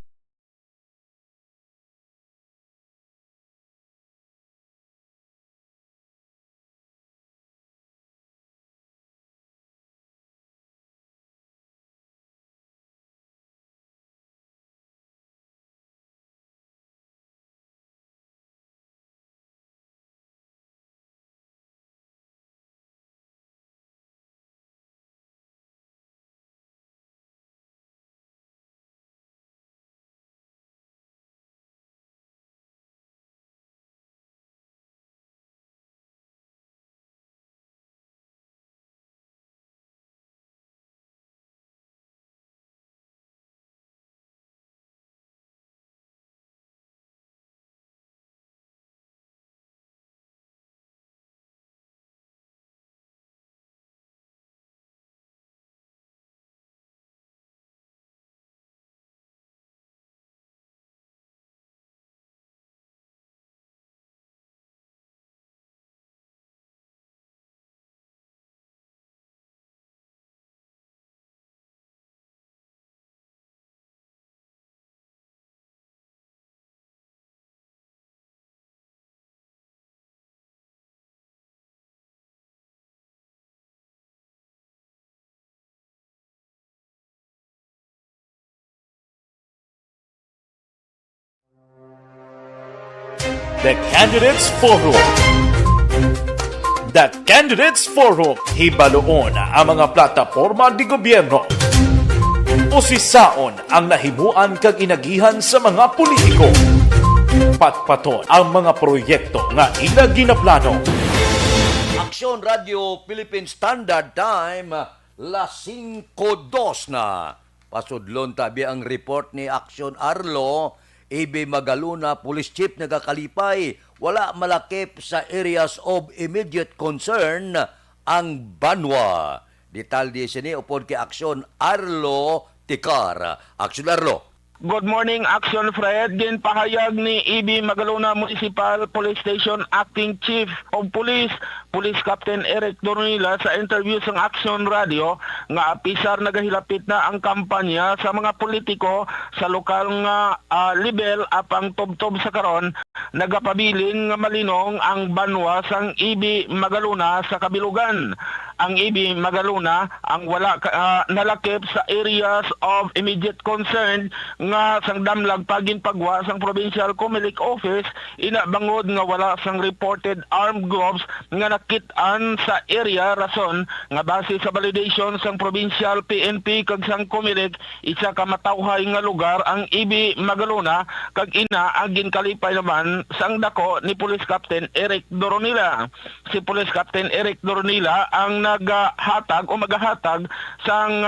The Candidates Forum. The Candidates Forum, hibaloon ang mga plataporma di gobyerno. Usisaon ang nahimuan kag inagihan sa mga politiko. Patpaton ang mga proyekto nga ila ginaplano. Aksyon Radio Philippine Standard Time, las 5:02 na. Pasudlon tabi ang report ni Aksyon Arlo, EB Magaluna Police Chief nagakalipay, wala malakip sa areas of immediate concern ang Banwa. Detalye sini upod kay Aksyon Arlo Tikar. Aksyon Arlo. Good morning, Action Fred. Ginpahayag ni EB Magaluna Municipal Police Station Acting Chief of Police, Police Captain Eric Dornila sa interview sa Action Radio nga apisar nagahilapit na ang kampanya sa mga politiko sa lokal nga level apang tubtob sa karon nagapabilin nga malinong ang banwa sang EB Magaluna sa kabilugan. Ang EB Magaluna ang wala nalakip sa areas of immediate concern nga sang damlag paginpagwa sang Provincial Comelec Office inabangod nga wala sang reported armed groups nga nakit-an sa area rason nga base sa validation sang Provincial PNP kag sang Comelec isa ka matawhay nga lugar ang EB Magaluna kag ina ang ginkalipay naman sang dako ni Police Captain Eric Doronila. Si Police Captain Eric Doronila ang naghatag o magahatag sang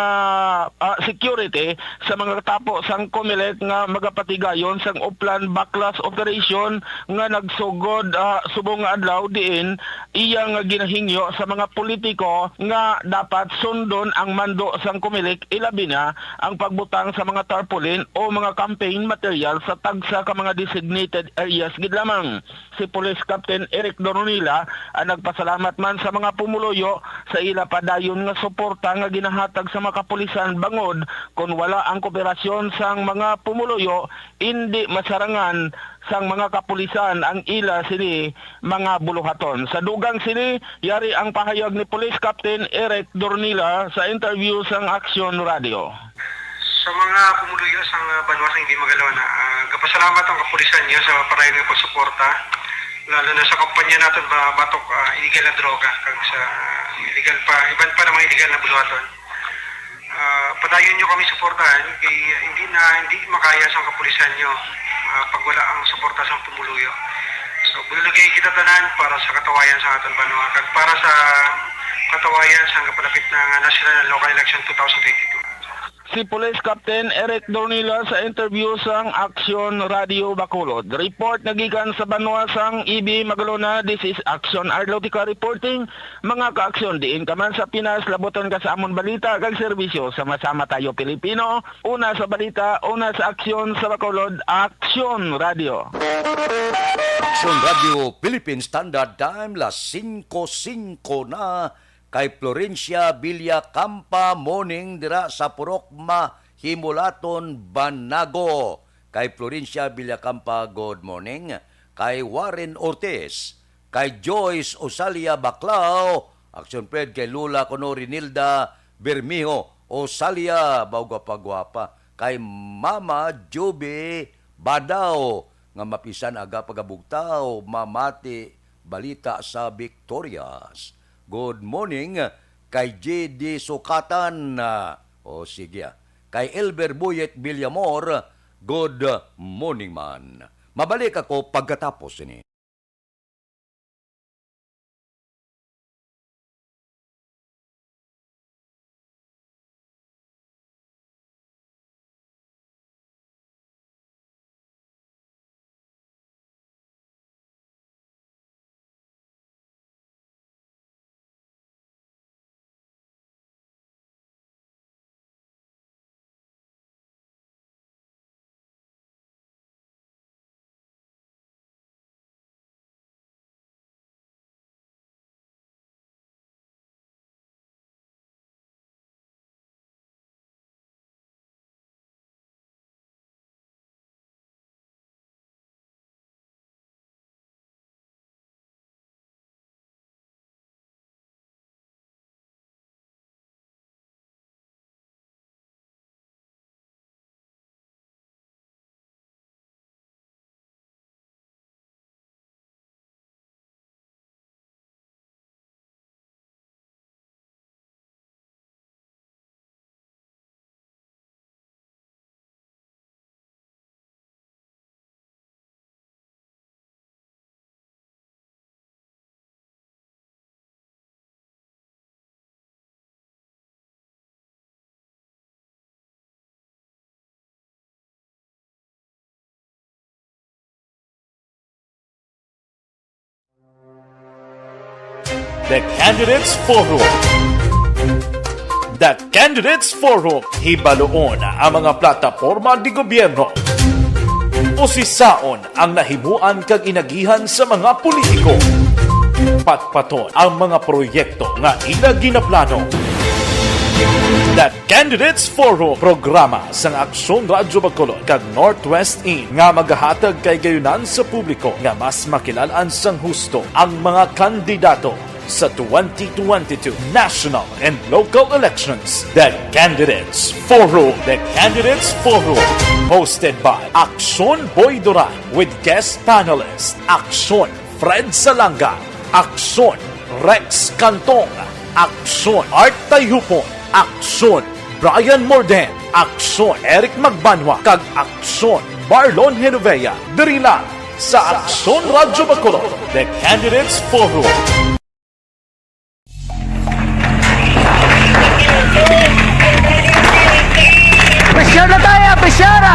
security sa mga tapo sang Comelec nga magapatigayon sang Upland Backlash Operation nga nagsugod subong nga adlaw diin iya nga ginahingyo sa mga politiko nga dapat sundon ang mando sang Comelec ilabi na ang pagbutang sa mga tarpaulin o mga campaign material sa tagsa ka mga designated areas gid lamang. Si Police Captain Eric Doronila ang nagpasalamat man sa mga pumuloyo sa ila padayon nga suporta nga ginahatag sa mga kapulisan bangod kung wala ang kooperasyon sang mga pumuloyo hindi masarangan sang mga kapulisan ang ila sini mga buluhaton. Sa dugang sini yari ang pahayag ni Police Captain Eric Dornila sa interview sang Action Radio. Sa mga pumuluyo sa banwa sa EB Magalona, kapasalamat ang kapulisan niya sa parayon ng pagsuporta lalo na sa kampanya natin batok illegal na droga kag sa illegal pa iban pa na mga illegal na buluhaton. Padayon nyo kami suportahan kay hindi makaya sa kapulisan nyo pag wala ang suporta sa pumuluyo. So bulugay kita tanan para sa katawayan sa aton banwa kag para sa katawayan sa kapalapit na national and local election 2022. Si Police Captain Eric Dornila sa interview sang Action Radio Bacolod. Report nagikan sa banwa sang EB Magalona. This is Action Arlotica reporting. Mga ka-aksyon diin ka man sa Pinas, laboton ka sa amon balita kag serbisyo. Sama-sama tayo Pilipino. Una sa balita, una sa aksyon sa Bacolod, Action Radio. Action Radio Philippine Standard Time, las 5:05 na. Kay Florencia Villacampa morning dira sa Purokma Himulaton Banago. Kay Florencia Villacampa good morning. Kay Warren Ortiz, kay Joyce Osalia Baclao, Action Fred kay Lula Conorinilda Bermijo Osalia Baugapagwapa, kay Mama Joby Badao nga mapisan aga pagabugtaw mamati balita sa Victorias. Good morning kay J.D. Sukatan. O sige. Kay Elber Buyet Villamor, good morning man. Mabalik ako pagkatapos ini. The Candidates Forum. The Candidates Forum, hibaloon ang mga plataporma di gobyerno. Usisaon ang nahimuan kag inagihan sa mga politiko. Patpaton ang mga proyekto nga ila ginaplano. The Candidates Forum, programa sang Aksyon Radyo Bacolod kag Northwest In nga magahatag kay gayunan sa publiko nga mas makilalaan sang husto ang mga kandidato sa 2022 national and local elections. The Candidates Forum. The Candidates Forum. Hosted by Aksyon Boy Duran with guest panelists Aksyon Fred Salanga, Aksyon Rex Cantong, Aksyon Art Tayupon, Aksyon Brian Morden, Aksyon Eric Magbanwa, kag Aksyon Marlon Genovea. Diri lang sa Aksyon Radyo Bacolod. The Candidates Forum. Presyar na tayo, presyara!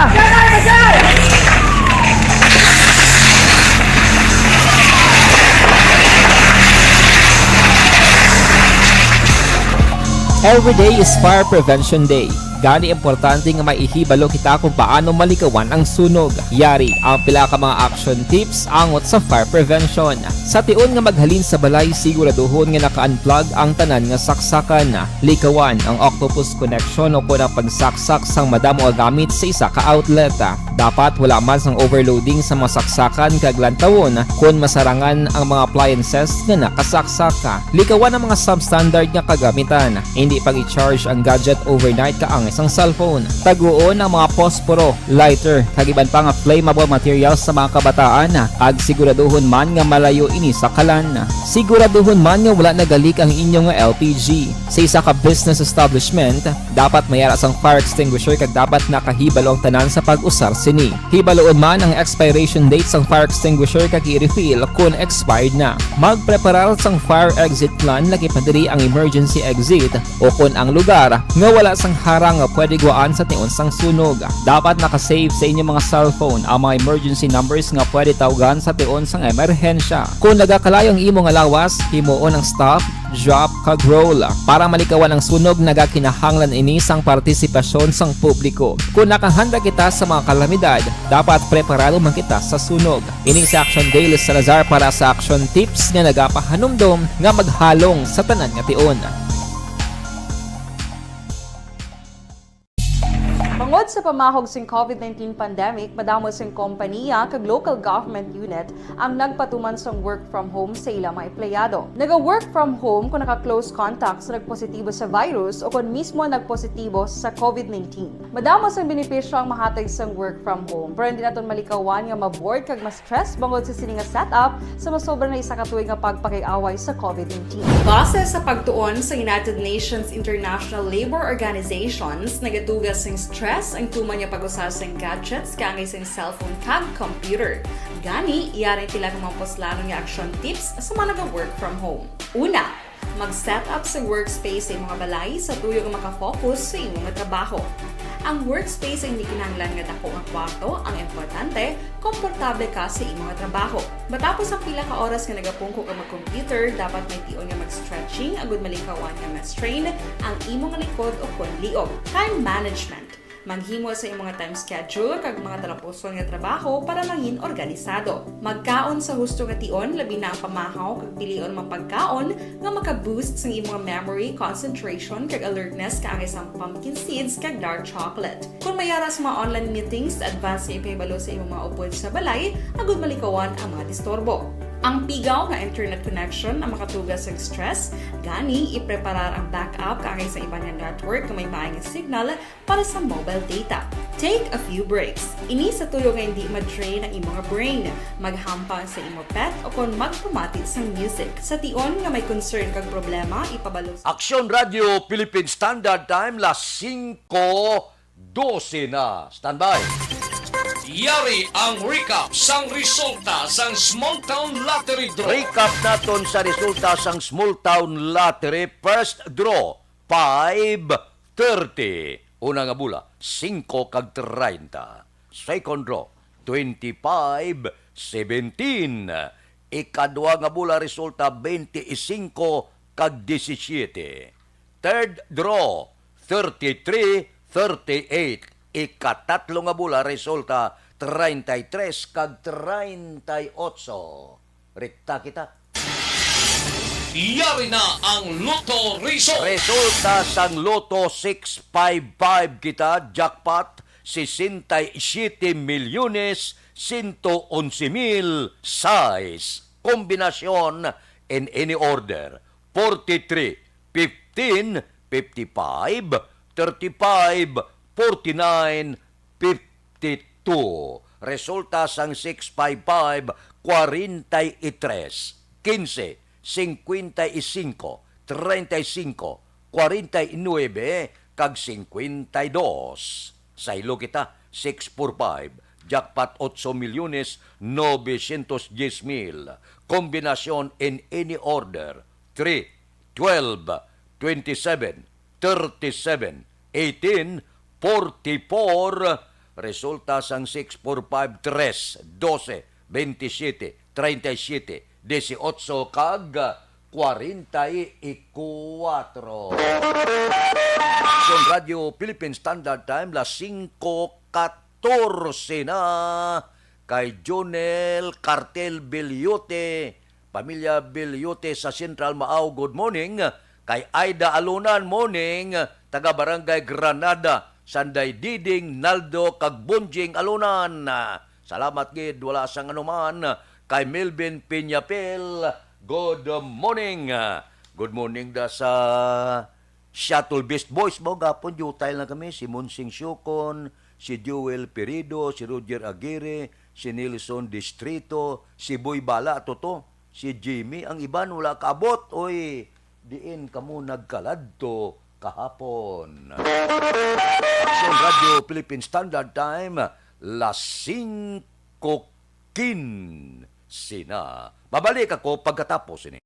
Every day is Fire Prevention Day. Gani importante nga maihibalo kita kung paano malikawan ang sunog. Yari ang pila ka mga action tips angot sa fire prevention. Sa tion nga maghalin sa balay, siguraduhon nga naka-unplug ang tanan nga saksakan. Likawan ang octopus connection o kung ang pagsaksak sang madamo gamit sa isa ka outlet. Dapat wala man sang overloading sa mga saksakan kag lantawon kung masarangan ang mga appliances nga nakasaksaka. Likawan ang mga substandard nga kagamitan. Hindi pag i-charge ang gadget overnight kaang isang cellphone. Taguon ang mga posporo, lighter, kag iban pa nga flammable materials sa mga kabataan. Ag siguraduhon man nga malayo ini sa kalan. Siguraduhon man nga wala nagalik ang inyong LPG. Sa isa ka business establishment, dapat mayara sang fire extinguisher kag dapat nakahibalo ang tanan sa pag-usar sini. Hibaloon man ang expiration date sang fire extinguisher kag i-refill kung expired na. Magpreparar sang fire exit plan lagi pa diri ang emergency exit o kung ang lugar nga wala sang harang nga pwede guaan sa tion sang sunog. Dapat nakasave sa inyong mga cellphone ang mga emergency numbers nga pwede tawagan sa tion sang emerhensya. Kung nagakalayo ang imong lawas, himuon ang stop, drop, kag roll. Para malikawan ang sunog, nagakinahanglan ini sang partisipasyon sang publiko. Kung nakahanda kita sa mga kalamidad, dapat preparado man kita sa sunog. Ini sa Action Daily Salazar para sa action tips nga nagapahanumdom nga maghalong sa tanan nga tion. Bangod sa pamahog sing COVID-19 pandemic, madamo sing kompanya kag local government unit ang nagpatuman sang work from home sa ilang mga empleyado. Naga-work from home kung naka-close contacts na nagpositibo sa virus o kung mismo nagpositibo sa COVID-19. Madamo sang benepisyo ang mahatag sang work from home, pero hindi naton malikawan nga ma-bored kag ma-stress bangod sa sini nga setup sa masobra na isa ka tuig nga pagpakiaway sa COVID-19. Base sa pagtuon sa United Nations International Labor Organizations, nagatugas sing stress ang tuman niya pag-usasang gadgets kaangay sa cellphone kag computer. Gani, iyari tila ng mga poslano nga action tips sa mga nag-work from home. Una, mag-set up sa workspace sa imong balay sa tuyo nga makafocus sa imong trabaho. Ang workspace ay hindi kinahanglan nga dako nga kwarto, ang importante, komportable ka sa imong trabaho. Matapos ang pila ka oras nga nagapungko ka mag-computer, dapat may tion nga mag-stretching agud malikawan nga ma-strain ang imong likod o kon liog. Time management. Maghimo sa imong time schedule kag mga talapuson nga trabaho para maging organisado. Magkaon sa husto nga tion, labi na ang pamahaw kag pilion mang pagkaon nga maka-boost sa imong memory, concentration kag alertness kaangay sa pumpkin seeds kag dark chocolate. Kung mayara sa mga online meetings, advance sa ipahibalo sa imong mga upod sa balay, agud malikawan ang mga disturbo. Ang pigaw nga internet connection ang makatugas sa stress, gani ipreparar ang backup kaangay sa ibang network na may maayong signal para sa mobile data. Take a few breaks. Ini sa tuyo nga hindi ma-drain ang imong brain. Maghampa sa imong pet o kung magpamati sa music. Sa tion nga may concern kag problema, ipabalo sa Aksyon Radio Philippine Standard Time, las 5:12 na. Standby. Yari ang recap sang resulta sang Small Town Lottery Draw. Recap naton sa resulta sang Small Town Lottery. First draw, 5:30. Una nga bula, 5 kag 30. Second draw, 25:17. Ikadua nga bula resulta 25 kag 17. Third draw 33-38. Ikatatlo nga bula resulta 33 kag 38. Rekta kita. Yari na ang Lotto Result. Resulta sang Lotto 655 kita, jackpot 67,111,006. Kombinasyon in any order 43, 15, 55, 35, 49, 52. Resulta sang 655 43, 15, 55, 35, 49, kag 52. Sa ilo kita, 645, jackpot 8,910,000. Kombinasyon in any order, 3, 12, 27, 37, 18, 44. Resulta sang 645, 3, 12, 27, 37, 18 kag 44. Aksyon Radio Philippine Standard Time, las 5:14 na. Kay Jonel Cartel Belyote, pamilya Belyote sa Central Maaw, good morning. Kay Aida Alunan, morning. Taga Barangay Granada, Sanday Diding, Naldo, kag Bunjing Alunan. Salamat gid, wala sang anuman. Kay Melvin Piñapel, good morning. Good morning da sa Shuttle Beast Boys mo. Gapon, jutay na kami. Si Monsing Syukon, si Joel Perido, si Roger Aguirre, si Nelson Distrito, si Boy Bala, toto, si Jimmy. Ang iban, wala kaabot. Oy, diin kamo nagkaladto kahapon. Aksyon Radio Philippine Standard Time, las 5:15 sina. Babalik ako pagkatapos ini.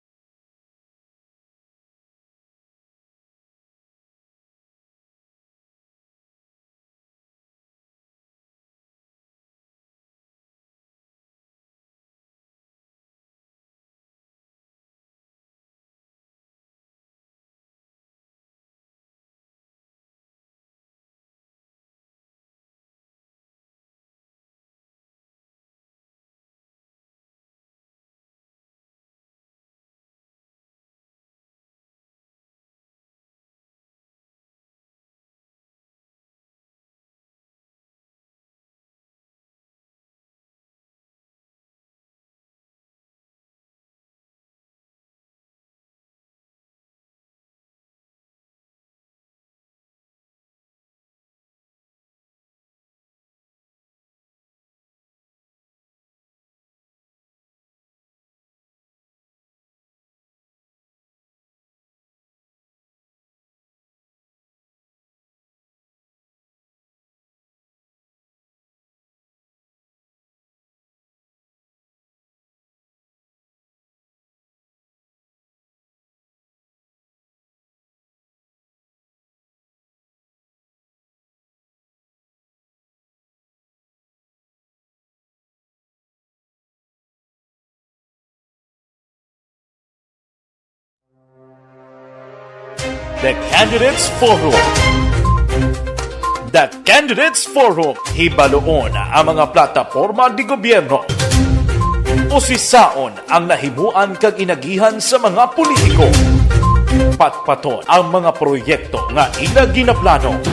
The Candidates Forum. The Candidates Forum, hibaloon ang mga plataporma di gobyerno. Usisaon ang nahimuan kag inagihan sa mga politiko. Patpaton ang mga proyekto nga ila ginaplano.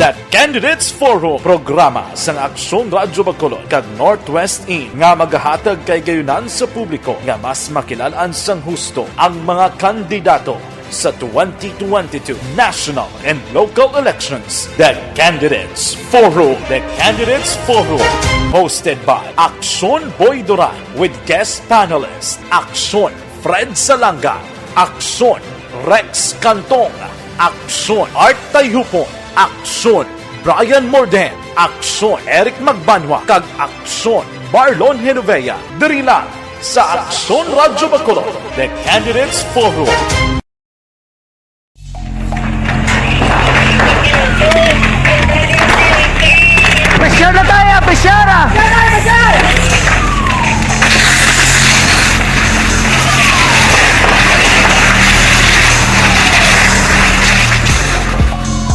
The Candidates Forum, programa sang Aksyon Radyo Bacolod kag Northwest In nga magahatag kay gayunan sa publiko nga mas makilalaan sang husto ang mga kandidato sa 2022 national and local elections. The Candidates Forum. The Candidates Forum, hosted by Aksyon Boy Duran with guest panelist Aksyon Fred Salanga, Aksyon Rex Cantong, Aksyon Art Tayhupon, Aksyon Brian Morden, Aksyon Eric Magbanwa, kag Aksyon Marlon Genovea. Diri lang sa Aksyon Radyo Bacolod. The Candidates Forum. Presyar na tayo, presyara!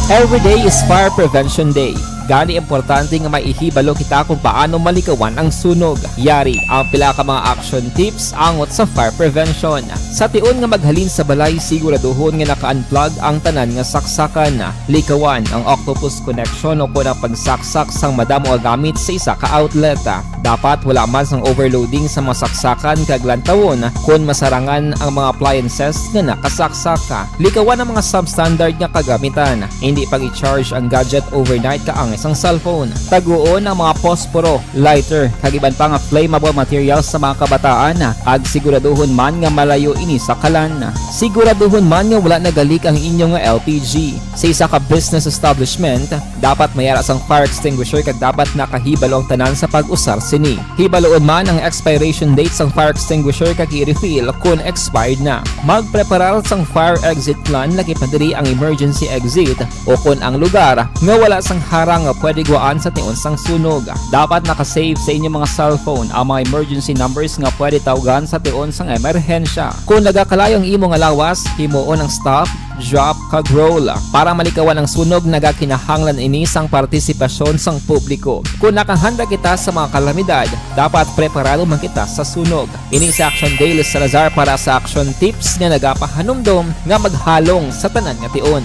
Every day is Fire Prevention Day. Gani importante nga maihibalo kita kung paano malikawan ang sunog. Yari ang pila ka mga action tips angot sa fire prevention. Sa tion nga maghalin sa balay, siguraduhon nga naka-unplug ang tanan nga saksakan. Likawan ang octopus connection o kung ang pagsaksak sang madamo nga gamit sa isa ka outlet. Dapat wala man sang overloading sa mga saksakan kag lantawon kung masarangan ang mga appliances nga nakasaksaka. Likawan ang mga substandard nga kagamitan. Hindi pag i-charge ang gadget overnight kaang isang cellphone. Taguon ang mga posporo, lighter, kag iban pa nga flammable materials sa mga kabataan. Ag siguraduhon man nga malayo ini sa kalan. Siguraduhon man nga wala nagalik ang inyong LPG. Sa isa ka business establishment, dapat mayara sang fire extinguisher kag dapat nakahibalo ang tanan sa pag-usar sini. Hibaloon man ang expiration date sang fire extinguisher kag i-refill kung expired na. Magpreparar sang fire exit plan lagi padiri ang emergency exit o kung ang lugar nga wala sang harang nga pwede guaan sa tion sang sunog. Dapat nakasave sa inyong mga cellphone ang mga emergency numbers nga pwede tawagan sa tion sang emerhensya. Kung nagakalayo ang imong lawas, himuon ang stop, drop, kag roll. Para malikawan ang sunog, nagakinahanglan ini sang partisipasyon sang publiko. Kung nakahanda kita sa mga kalamidad, dapat preparado man kita sa sunog. Ini sa Action Daily Salazar para sa action tips nga nagapahanumdom nga maghalong sa tanan nga tion.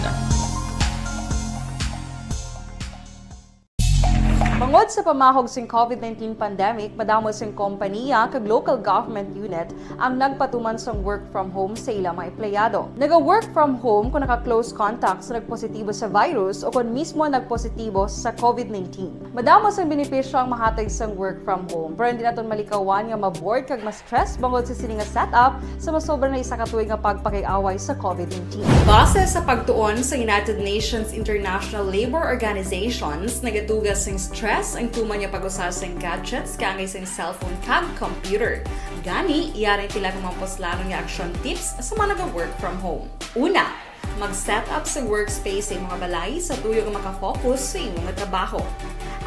Bangod sa pamahog sing COVID-19 pandemic, madamo sing kompanya kag local government unit ang nagpatuman sang work from home sa ilang mga empleyado. Naga-work from home kung naka-close contacts na nagpositibo sa virus o kung mismo nagpositibo sa COVID-19. Madamo sang benepisyo ang mahatag sang work from home, pero hindi naton malikawan nga ma-bored kag ma-stress bangod sa sini nga setup sa masobra na isa ka tuig nga pagpakiaway sa COVID-19. Base sa pagtuon sa United Nations International Labor Organizations, nagatugas sing stress ang tuman niya pag-usar sa gadgets kangay sa cellphone kag computer. Gani, iyarin tila ng mga poslarong nga action tips sa mga nag-work from home. Una, mag-set up sa workspace sa mga balay sa tuyo nga makafocus sa inyong trabaho.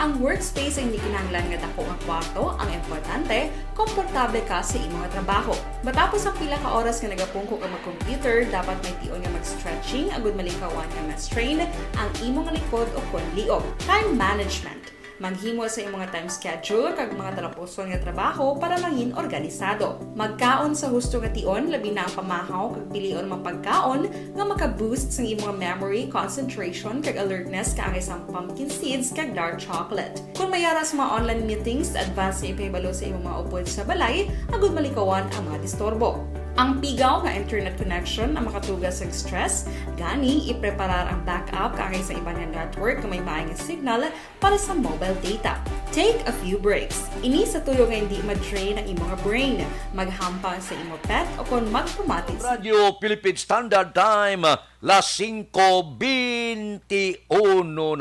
Ang workspace ay hindi kinahanglan nga dako nga kwarto, ang importante, komportable ka sa imong trabaho. Matapos ang pila ka oras nga nagapungko ka mag-computer, dapat may tion nga mag-stretching agud malikawan nga ma-strain ang imong likod o kon liog. Time management. Manghimo sa imong time schedule kag mga talapuson nga trabaho para mangin organisado. Magkaon sa husto nga tion, labi na ang pamahaw kag pilion mapagkaon nga maka-boost sa imong memory, concentration kag alertness kaangay sa pumpkin seeds kag dark chocolate. Kung mayara sa mga online meetings, advance sa ipahibalo sa imong mga upod sa balay, agud malikawan ang mga disturbo. Ang pigaw nga internet connection ang makatugas sa stress, gani ipreparar ang backup kaangay sa ibang network nga may maayong signal para sa mobile data. Take a few breaks. Ini sa tuyo nga hindi ma-drain ang imong brain, maghampang sa imong pet o kung magpumatis. Radio Philippine Standard Time, las 5:21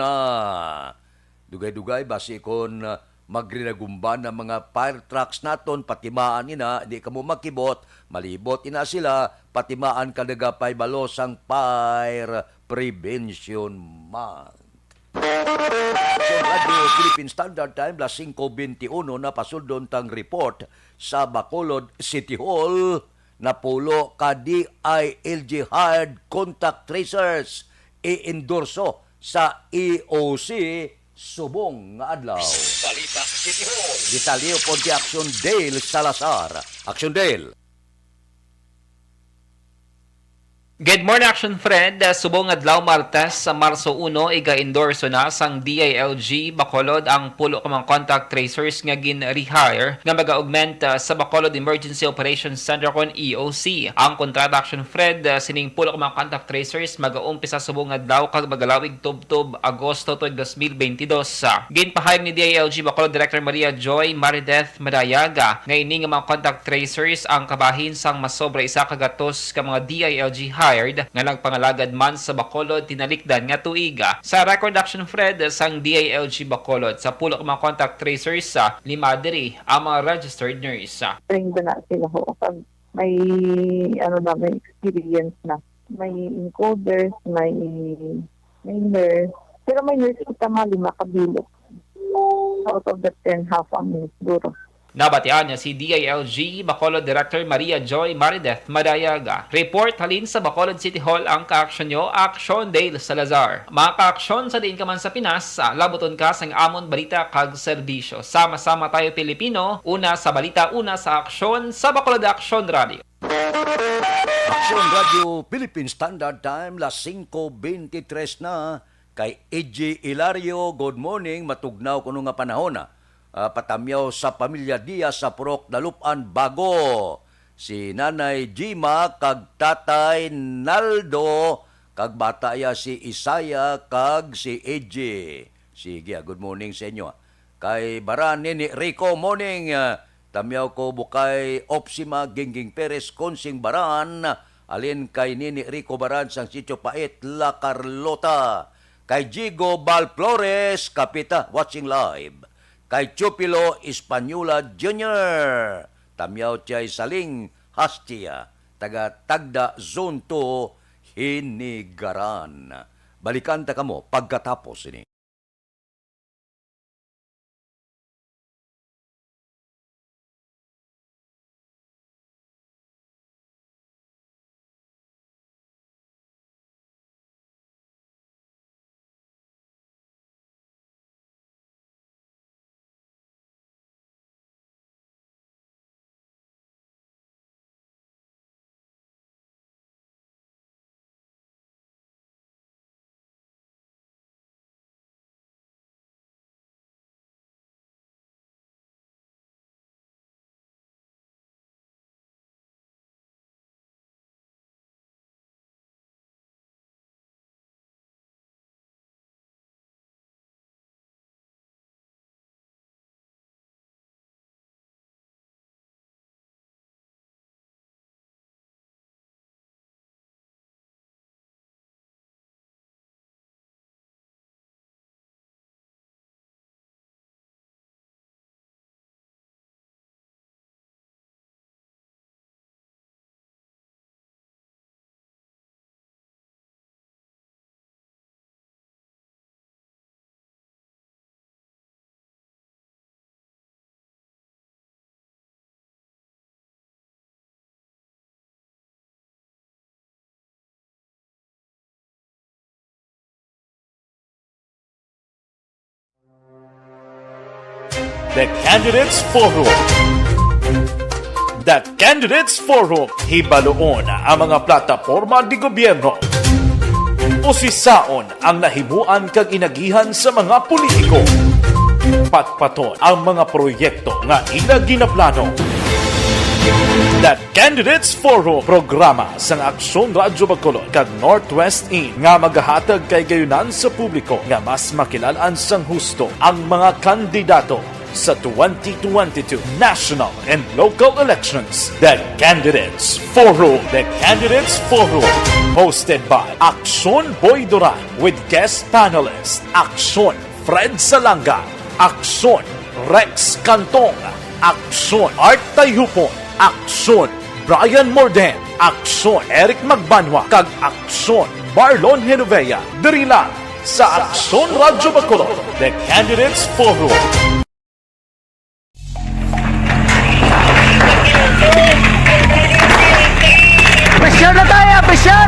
na. Dugay-dugay basi kon magrinagumban ng mga fire trucks naton, patimaan ina, di ka mo makibot, malibot ina sila, patimaan ka nagapay balos ang Fire Prevention Month. So, Radio Philippine Standard Time, las 5:21 na pasuldon tang report sa Bacolod City Hall na pulo ka DILG hired contact tracers i-endorso sa EOC subong nga adlaw. Balita City Hall. Detalyo po di Action Dale Salazar. Action Dale. Good morning, Action Friend. Subong adlaw Martes sa Marso 1, iga-endorso na sang DILG Bacolod ang pulo ka mga contact tracers nga gin-rehire nga mag-augment sa Bacolod Emergency Operations Center kon EOC. Ang kontrata, Action Friend, sining pulo ka mga contact tracers mag-aumpisa subong adlaw kag magalawig tubtob Agosto 2022. Gin-pahayag ni DILG Bacolod Director Maria Joy Marideth Madayaga nga ini nga mga contact tracers ang kabahin sang masobra isa ka gatos ka mga DILG hired nga nagpangalagad man sa Bacolod tinalikdan nga tuiga. Sa record, Action Fred, sang DILG Bacolod sa pulo ka mga contact tracers sa limadiri ang mga registered nurse. Trained na sila ho. May may experience na. May encoders, may nurse. Pero may nurse kita mga 5 kabilog. Out of the 10, half ang nurse duro. Nabatian niya si DILG Bacolod Director Maria Joy Marideth Madayaga. Report halin sa Bacolod City Hall ang kaaksyon nyo, Aksyon Dale Salazar. Mga kaaksyon sa diin ka man sa Pinas, labuton ka sang amon balita kag serbisyo. Sama-sama tayo Pilipino, una sa balita, una sa aksyon, sa Bacolod Aksyon Radio. Aksyon Radio Philippine Standard Time, las 5:23 na. Kay EJ Hilario, good morning, matugnaw kuno nga panahon na. Patamyaw sa pamilya Diaz sa Purok Dalupan Bago. Si Nanay Jima kag Tatay Naldo kag bata ya si Isaya kag si EJ. Sige, good morning sa inyo. Kay Baran ni Rico, morning. Tamyaw ko bukay Opsima Gingging Perez Konsing Baran. Alin kay Nini Rico Baran sang Sitio Pait La Carlota. Kay Jigo Balflores Kapita watching live. Kay Chupilo Espanola Jr. Tamyaw tiyay Saling Hastia. Taga Tagda Zone 2 Hinigaran. Balikan ta kamo pagkatapos ini. The Candidates Forum. The Candidates Forum, hibaloon ang mga plataporma di gobyerno. Usisaon ang nahimuan kag inagihan sa mga politiko. Patpaton ang mga proyekto nga ila ginaplano. The Candidates Forum, programa sang Aksyon Radyo Bacolod kag Northwest In nga magahatag kay gayunan sa publiko nga mas makilalaan sang husto ang mga kandidato sa 2022 national and local elections. The Candidates Forum. The Candidates Forum, hosted by Aksyon Boy Duran with guest panelist Aksyon Fred Salanga, Aksyon Rex Cantong, Aksyon Art Tayhupon, Aksyon Brian Morden, Aksyon Eric Magbanwa, kag Aksyon Marlon Genovea. Diri lang sa Aksyon Radyo Bacolod. The Candidates Forum. Pressure na tayo! Pressure!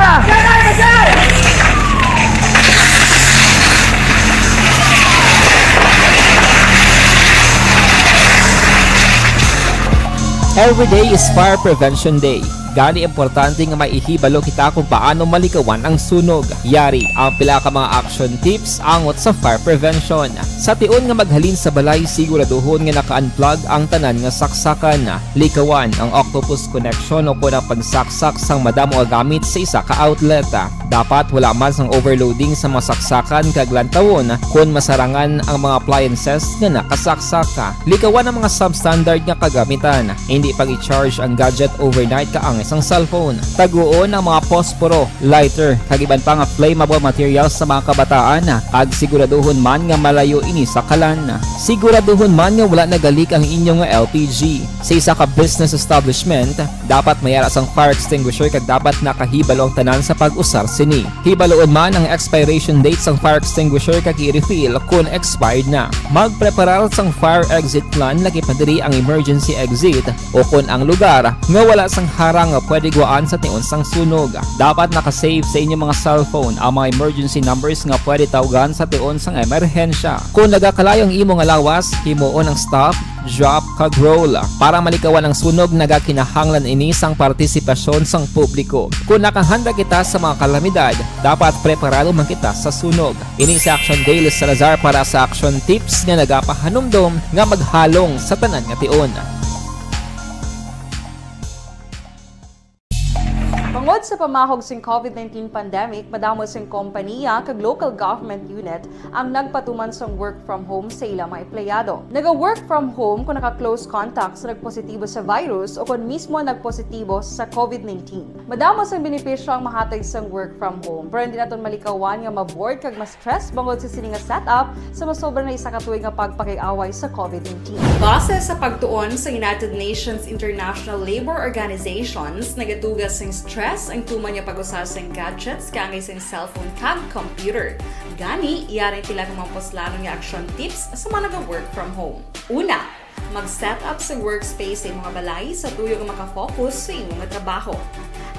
Every day is Fire Prevention Day. Gani importante nga maihibalo kita kung paano malikawan ang sunog. Yari ang pila ka mga action tips angot sa fire prevention. Sa tion nga maghalin sa balay, siguraduhon nga naka-unplug ang tanan nga saksakan. Likawan ang octopus connection o kung ang pagsaksak sang madamo nga gamit sa isa ka outlet. Dapat wala man sang overloading sa mga saksakan kag lantawon kung masarangan ang mga appliances nga nakasaksaka. Likawan ang mga substandard nga kagamitan. Hindi pag i-charge ang gadget overnight kaang sang cellphone. Taguon ang mga posporo, lighter, kag iban pa nga flammable materials sa mga kabataan, kag siguraduhon man nga malayo ini sa kalan. Siguraduhon man nga wala nagalik ang inyong LPG. Sa isa ka business establishment, dapat mayara sang fire extinguisher kag dapat nakahibalo ang tanan sa pag-usar sini. Hibaloon man ang expiration date sang fire extinguisher kag i-refill kung expired na. Magpreparar sang fire exit plan lagi padiri ang emergency exit o kung ang lugar nga wala sang harang nga pwede guaan sa tiun sang sunog. Dapat nakasave sa inyong mga cellphone ang mga emergency numbers nga pwede tawagan sa tiun sang emerhensya. Kung nagakalayo ang imong alawas, himuon ang stop, drop kag roll para malikawan ang sunog. Nagakinahanglan ini sang partisipasyon sang publiko. Kung nakahanda kita sa mga kalamidad, dapat preparado man kita sa sunog. Ini si Action Daily Salazar para sa Action Tips nga nagapahanumdom nga maghalong sa tanan nga tion. Tungod sa pamahog sing COVID-19 pandemic, madamo sing kompanya kag local government unit ang nagpatuman sang work from home sa ilang mga empleyado. Naga-work from home kung naka-close contacts na nagpositibo sa virus o kung mismo nagpositibo sa COVID-19. Madamo sang benepisyo ang mahatag sang work from home, pero hindi naton malikawan nga ma-bored kag ma-stress bangod sa sini nga setup sa masobra na isa ka tuig nga pagpakiaway sa COVID-19. Base sa pagtuon sa United Nations International Labour Organizations, nagatugas sing stress ang tuman niya pag-usar sa gadgets kangay sa cellphone kag computer. Gani, iyaring pila ng mga poslanong nga action tips sa mga nag-work from home. Una, mag-set up sa workspace sa mga balay sa tuyo nga makafocus sa imong trabaho.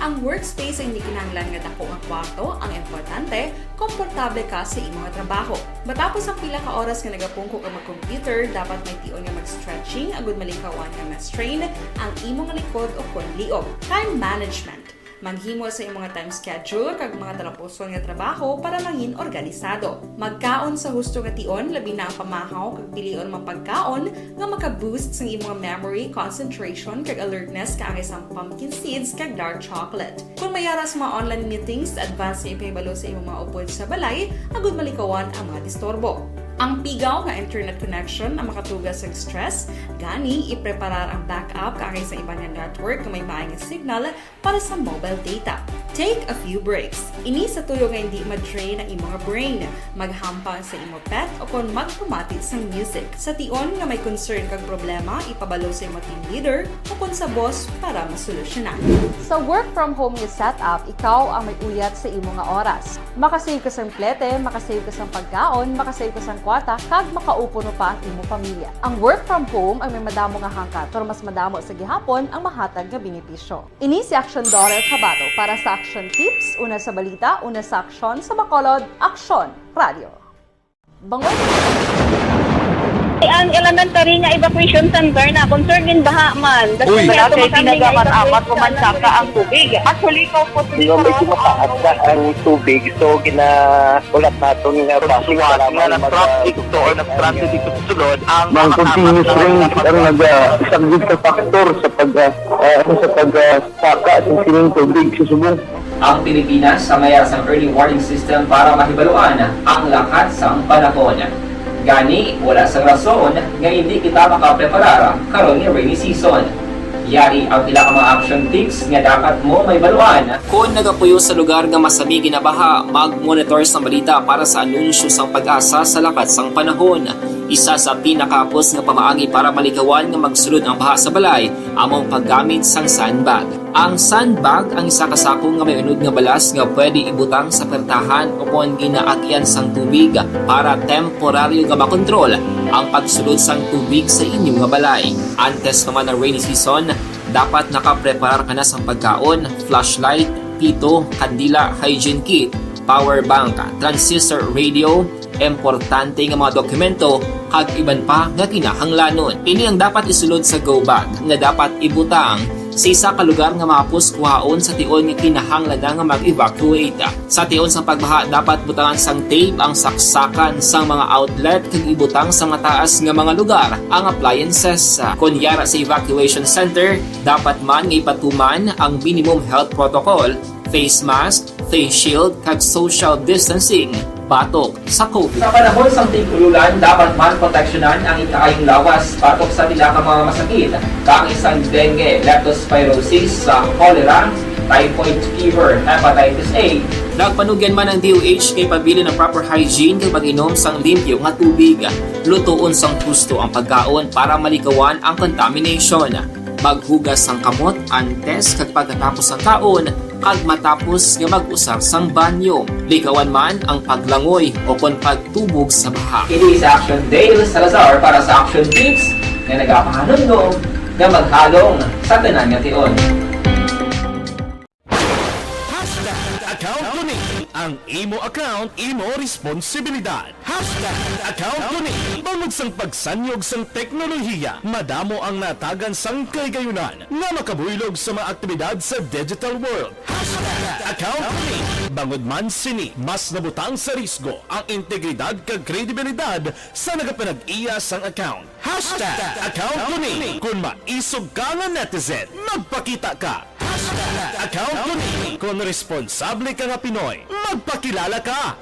Ang workspace ay hindi kinahanglan nga dako nga kwarto, ang importante, komportable ka sa imong trabaho. Matapos ang pila ka oras nga nagapungko ka mag-computer, dapat may tion nga mag-stretching agud malikawan nga ma-strain ang imong likod o kon liog. Time management. Manghimo sa imong time schedule kag mga talapuson nga trabaho para mangin organisado. Magkaon sa husto nga tion, labi na ang pamahaw kag pilion mapagkaon nga maka-boost sa imong memory, concentration kag alertness kaangay sa pumpkin seeds kag dark chocolate. Kung mayara sa mga online meetings, advance na ipahibalo sa imong mga upod sa balay, agud malikawan ang mga disturbo. Ang pigaw nga internet connection ang makatugas sa stress, gani ipreparar ang backup kaangay sa ibang network nga may maayong signal para sa mobile data. Take a few breaks. Ini sa tuyo nga hindi ma-drain ang imong brain, maghampang sa imong pet o kon magpumati sa music. Sa tion nga may concern kag problema, ipabalo sa imong team leader o kon sa boss para masolusyonan. Sa work from home nga setup, ikaw ang may uyat sa imong nga oras. Makasave ka sa plete, makasave ka sa pagkaon, makasave ka sa kwata, kag makaupo no pa ang imong pamilya. Ang work from home ay may madamo nga hangkat, pero mas madamo sa gihapon ang mahatag nga benepisyo. Ini si Action Dorel Cabato para sa Action Tips, una sa balita, una sa aksyon sa Bacolod, Action Radio. Bangon! Ang elementary nga evacuation center na concern din baha man. Uy, kasi pinagamat-amat pumansaka ang tubig. Actually, ko po medyo mataas na ang tubig. So, ulat natin nga pasiwala nga nag-traffic to or nag-transit dito sa sulod. Ang continuous rain ang nag-isang factor sa pagsaka at sining tubig sa subong. Ang Pilipinas sa mayroon sa early warning system para mahibaluan ang lahat sa panahon. Gani, wala sang rason nga hindi kita makapreparar karon nga rainy season. Yari ang pila ka mga action tips nga dapat mo may baluan. Kung nagapuyo sa lugar nga masami ginabaha, mag-monitor sa balita para sa anunsyo sang pag-asa sa lakat sang panahon. Isa sa pinakapos nga pamaagi para malikawan nga magsulod ang baha sa balay, among paggamit sang sandbag. Ang sandbag ang isa kasako nga may unod nga balas nga pwede ibutang sa pertahan o kung ginaagyan sang tubig para temporaryo nga makontrol ang pagsulod sang tubig sa inyong nga balay. Antes naman ng rainy season, dapat nakapreparar ka na sang pagkaon, flashlight, pito, kandila, hygiene kit, power bank, transistor radio, importante nga mga dokumento kag iban pa nga kinahanglanon. Ini ang dapat isulod sa go bag nga dapat ibutang sa isa ka lugar nga mapos kuhaon sa tion nga kinahanglan nga mag-evacuate. Sa tion sa pagbaha dapat butangan sang tape ang saksakan sang mga outlet kag ibutang sa mataas nga mga lugar ang appliances. Kunyara sa evacuation center, dapat man nga ipatuman ang minimum health protocol, face mask, face shield kag social distancing. batok sa COVID. Sa panahon sa tigululan, dapat man proteksyonan ang ikaayong lawas batok sa pila ka mga masakit, kang isang dengue, leptospirosis, cholera, typhoid fever, hepatitis A. Nagpanugyan man ang DOH kay pabili ng proper hygiene kay pag-inom sang limpyo nga tubig. Lutuon sang gusto ang pagkaon para malikawan ang contamination. Maghugas sang kamot antes kag pagkatapos ang kaon kag matapos nga mag-usar sang banyo. Likawan man ang paglangoy o kon pagtubog sa baha. It is Action Dale Salazar para sa Action Tips nga nagapahanungnog nga maghalong sa tanan nga tion. Account ko ni ang imo account, imo responsibilidad. Account ko ni bangod sang pagsanyog sang teknolohiya, madamo ang natagan sang kaygayunan nga makabuylog sa mga aktibidad sa digital world. Account ko ni bangod man sini mas nabutang sa risgo ang integridad kag kredibilidad sa nagapanag-iya sang account. Account ko ni kung maisog ka nga netizen, magpakita ka. Account ko ni kung responsable ka nga Pinoy, magpakilala ka.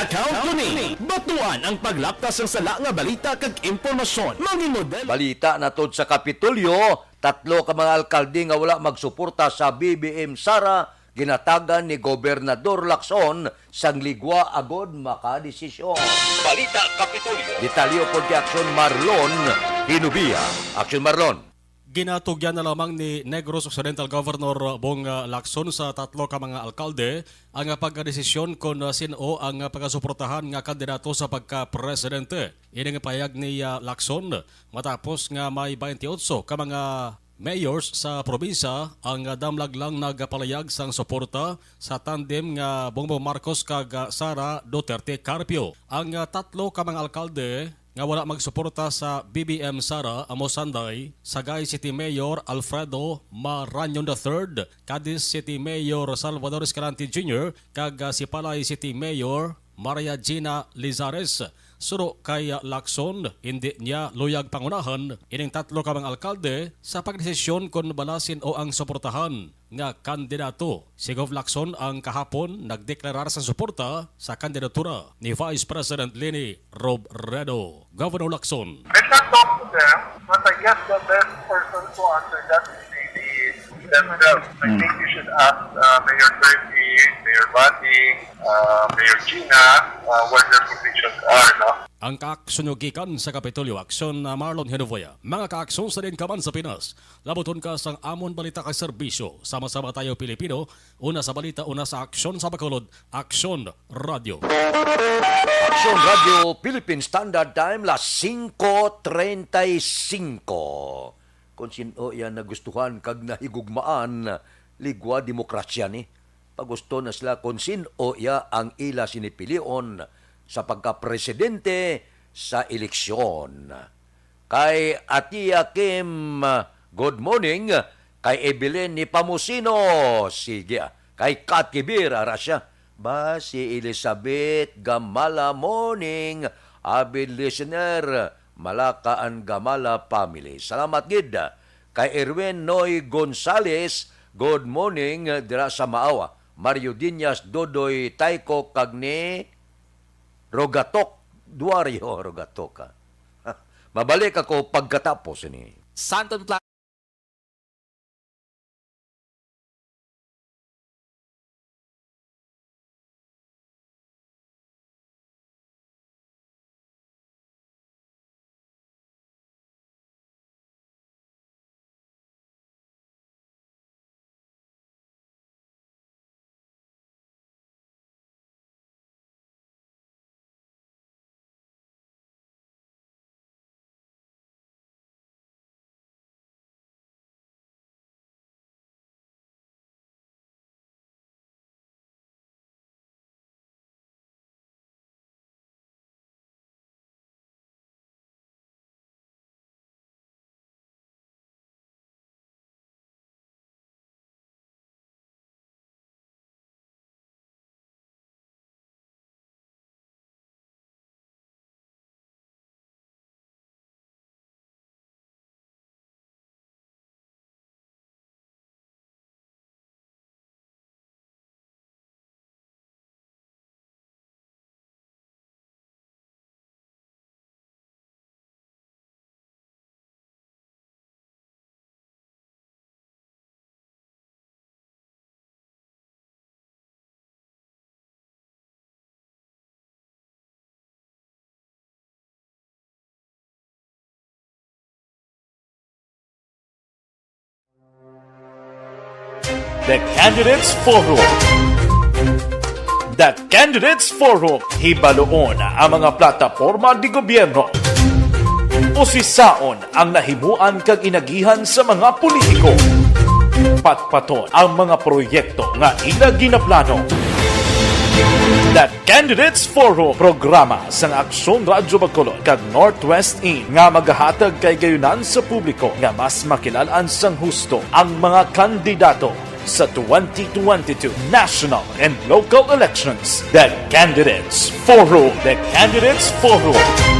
Account ko ni batuan ang paglaptas ng sala nga balita kag impormasyon. Mangin model. Balita natod sa Kapitolyo, 3 ka mga alkalde nga wala magsuporta sa BBM Sara, ginatagan ni Gobernador Lacson sang ligwa agod makadesisyon. Balita Kapitolyo. Detalyo po kay Aksyon Marlon Hinubia. Aksyon Marlon. Ginatugyan na lamang ni Negros Occidental Governor Bong Lacson sa 3 ka mga alkalde ang pagkadesisyon kung sino ang pagkasuportahan nga kandidato sa pagka-presidente. Ini nga payag ni Lacson matapos nga may 28 ka mga mayors sa probinsya ang damlag lang nagpalayag sang suporta sa tandem nga Bongbong Marcos kag Sara Duterte Carpio. Ang 3 ka mga alkalde nga wala magsuporta sa BBM Sara amo Sanday, Sagay City Mayor Alfredo Maranyon III, Cadiz City Mayor Salvador Escalante Jr., kag Sipalay City Mayor Maria Gina Lizares. Suro kay Lacson, hindi niya luyag pangunahan ining 3 ka mga alkalde sa pagdesisyon kung balasin o ang suportahan nga kandidato. Si Gov. Lacson ang kahapon nagdeklarar sa suporta sa kandidatura ni Vice President Leni Robredo. Governor Lacson. I can talk to them, but I guess the best person to answer that is maybe themselves. I think you should ask Mayor Turkey, Mayor Bating, Mayor Gina, where their positions are, no? Ang kaaksyonyogikan sa Kapitolyo, Aksyon Marlon Hinovoya. Mga kaaksyon sa din ka man sa Pinas. Labuton ka sang amon balita kay serbisyo. Sama-sama tayo Pilipino. Una sa balita, una sa aksyon sa Bacolod. Aksyon Radio. Aksyon Radio Philippine Standard Time, las 5:35. Kung sino yan nagustuhan kag nahigugmaan, ligwa demokrasya ni. Pagusto na sila kung sino ya ang ila sinipilion sa pagka-presidente sa eleksyon. Kay Atia Kim, good morning. Kay Evelyn ni Pamusino, sige. Kay Kat Kibir, Arasya. Ba, si Elizabeth Gamala, morning. Avid listener, Malakaan Gamala family. Salamat gid. Kay Erwin Noy Gonzales, good morning. Dira sa Maawa. Mario Dinyas, Dodoy Taiko, Kagne, Rogatok, Duario Rogatok. Mabalik ako pagkatapos ni Santon The Candidates Forum. The Candidates Forum, hibaloon ang mga plataporma di gobyerno. Usisaon ang nahimuan kag inagihan sa mga politiko. Patpaton ang mga proyekto nga ila ginaplano. The Candidates Forum, programa sang Aksyon Radyo Bacolod kag Northwest In nga magahatag kay gayunan sa publiko nga mas makilalaan sang husto ang mga kandidato sa 2022 national and local elections. The Candidates Forum. The Candidates Forum,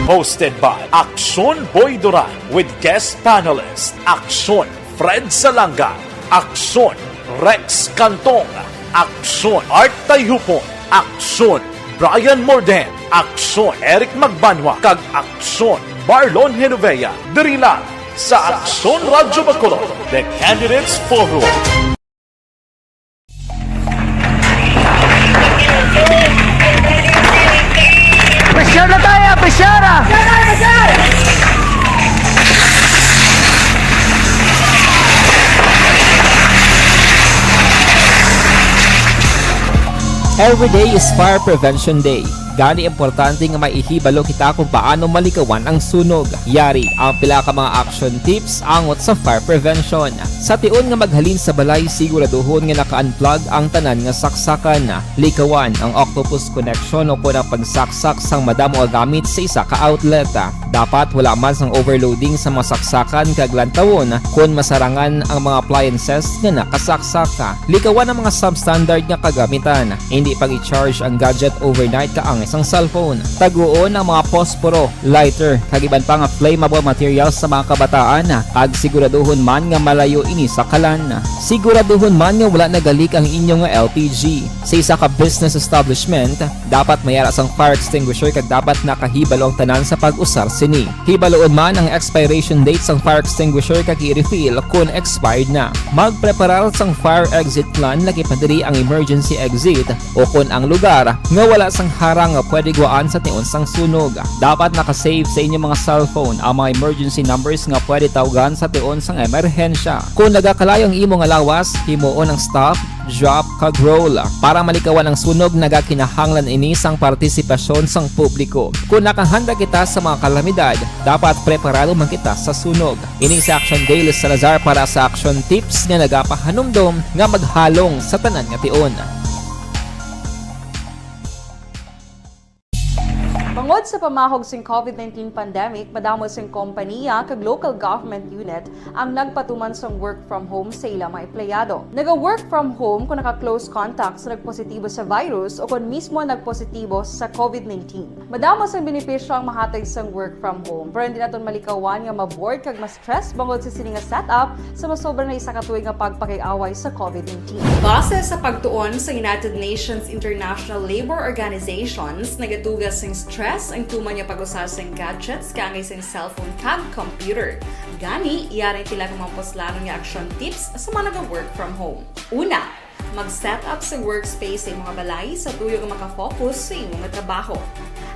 hosted by Aksyon Boy Duran with guest panelists Aksyon Fred Salanga, Aksyon Rex Cantong, Aksyon Art Tayhupon, Aksyon Brian Morden, Aksyon Eric Magbanwa, kag Aksyon Marlon Genovea. Diri lang sa Aksyon Radyo Bacolod. The Candidates Forum. Pressure na tayo, pressure! Every day is Fire Prevention Day. Gani importante nga maihibalo kita kung paano malikawan ang sunog. Yari ang pila ka mga action tips angot sa fire prevention. Sa tion nga maghalin sa balay, siguraduhon nga naka-unplug ang tanan nga saksakan. Likawan ang octopus connection o kung ang pagsaksak sang madamo nga gamit sa isa ka outlet. Dapat wala man sang overloading sa mga saksakan kag lantawon kung masarangan ang mga appliances nga nakasaksaka. Likawan ang mga substandard nga kagamitan. Hindi pag i-charge ang gadget overnight kaang isang cellphone. Taguon ang mga posporo, lighter, kag iban pa nga flammable materials sa mga kabataan. Kag siguraduhon man nga malayo ini sa kalan. Siguraduhon man nga wala nagalik ang inyong LPG. Sa isa ka business establishment, dapat mayara sang fire extinguisher kag dapat nakahibalo ang tanan sa pag-usar sini. Hibaloon man ang expiration date sang fire extinguisher kag i-refill kung expired na. Magpreparar sang fire exit plan lagi pa diri ang emergency exit o kung ang lugar nga wala sang harang nga pwede guaan sa tion sang sunog. Dapat nakasave sa inyong mga cellphone ang mga emergency numbers nga pwede tawagan sa tion sang emerhensya. Kung nagakalayo ang imong lawas, himuon ang stop, drop, kag roll. Para malikawan ang sunog, nagakinahanglan ini sang partisipasyon sang publiko. Kung nakahanda kita sa mga kalamidad, dapat preparado man kita sa sunog. Ini sa Action Daily Salazar para sa action tips nga nagapahanumdom nga maghalong sa tanan nga tion. Bangod sa pamahog sing COVID-19 pandemic, madamo sing kompanya kag local government unit ang nagpatuman sang work from home sa ilang mga empleyado. Naga-work from home kung naka-close contact sa nagpositibo sa virus o kung mismo nagpositibo sa COVID-19. Madamo sang benepisyo ang mahatag sang work from home, pero hindi naton malikawan nga ma-bored kag ma-stress bangod sa sini nga setup sa masobra na isa ka tuig nga pagpakiaway sa COVID-19. Base sa pagtuon sa United Nations International Labour Organizations, nagatugas sing stress ang tuman niya pag-usar sa gadgets kangay sa cellphone kag computer. Gani, iyaring tila ng mga poslano nga action tips sa mga nag-work from home. Una, mag-set up sa workspace sa mga balay sa tuyo nga makafocus sa imong trabaho.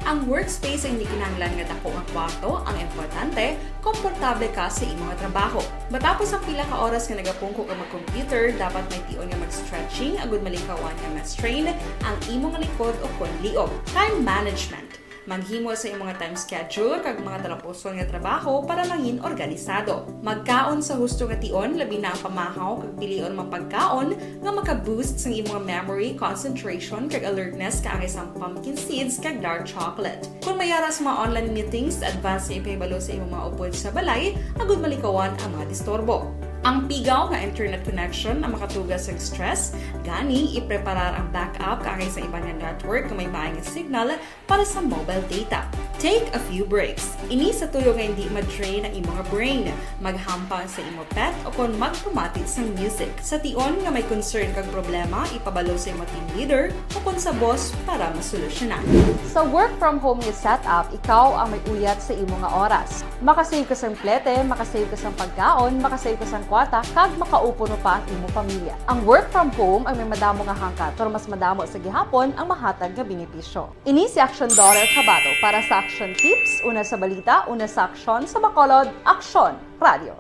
Ang workspace ay hindi kinahanglan nga dako nga kwarto, ang importante, komportable ka sa imong trabaho. Matapos ang pila ka oras nga nagapungko ka mag-computer, dapat may tion nga mag-stretching agud malikawan nga ma-strain ang imong likod o kon liog. Time management. Maghimo sa imong time schedule kag mga talapuson nga trabaho para mangin organisado. Magkaon sa husto nga tion, labi na ang pamahaw kag pilion mapagkaon nga maka-boost sa imong memory, concentration kag alertness kaangay sa pumpkin seeds kag dark chocolate. Kung mayara sa mga online meetings, advance sa ipahibalo sa imong mga upod sa balay, agud malikawan ang mga disturbo. Ang pigaw nga internet connection ang makatugas sa stress, gani ipreparar ang backup kaangay sa ibang network kung may maayong signal para sa mobile data. Take a few breaks. Ini sa tuyo nga hindi ma-drain ang imong brain, maghampang sa imong pet o kung magpumatit sa music. Sa tion nga may concern kag problema, ipabalo sa imong team leader o kung sa boss para masolusyonan. Sa work from home nga setup, ikaw ang may uyat sa imong nga oras. Makasave ka sa plete, makasave ka sa pagkaon, makasave ka sa kwata, kag makaupo no pa ang imong pamilya. Ang work from home ay may madamo nga hangkat, pero mas madamo sa gihapon ang mahatag nga benepisyo. Ini si Action Daughter Cabato para sa Action Tips, una sa balita, una sa aksyon sa Bacolod, Aksyon Radio.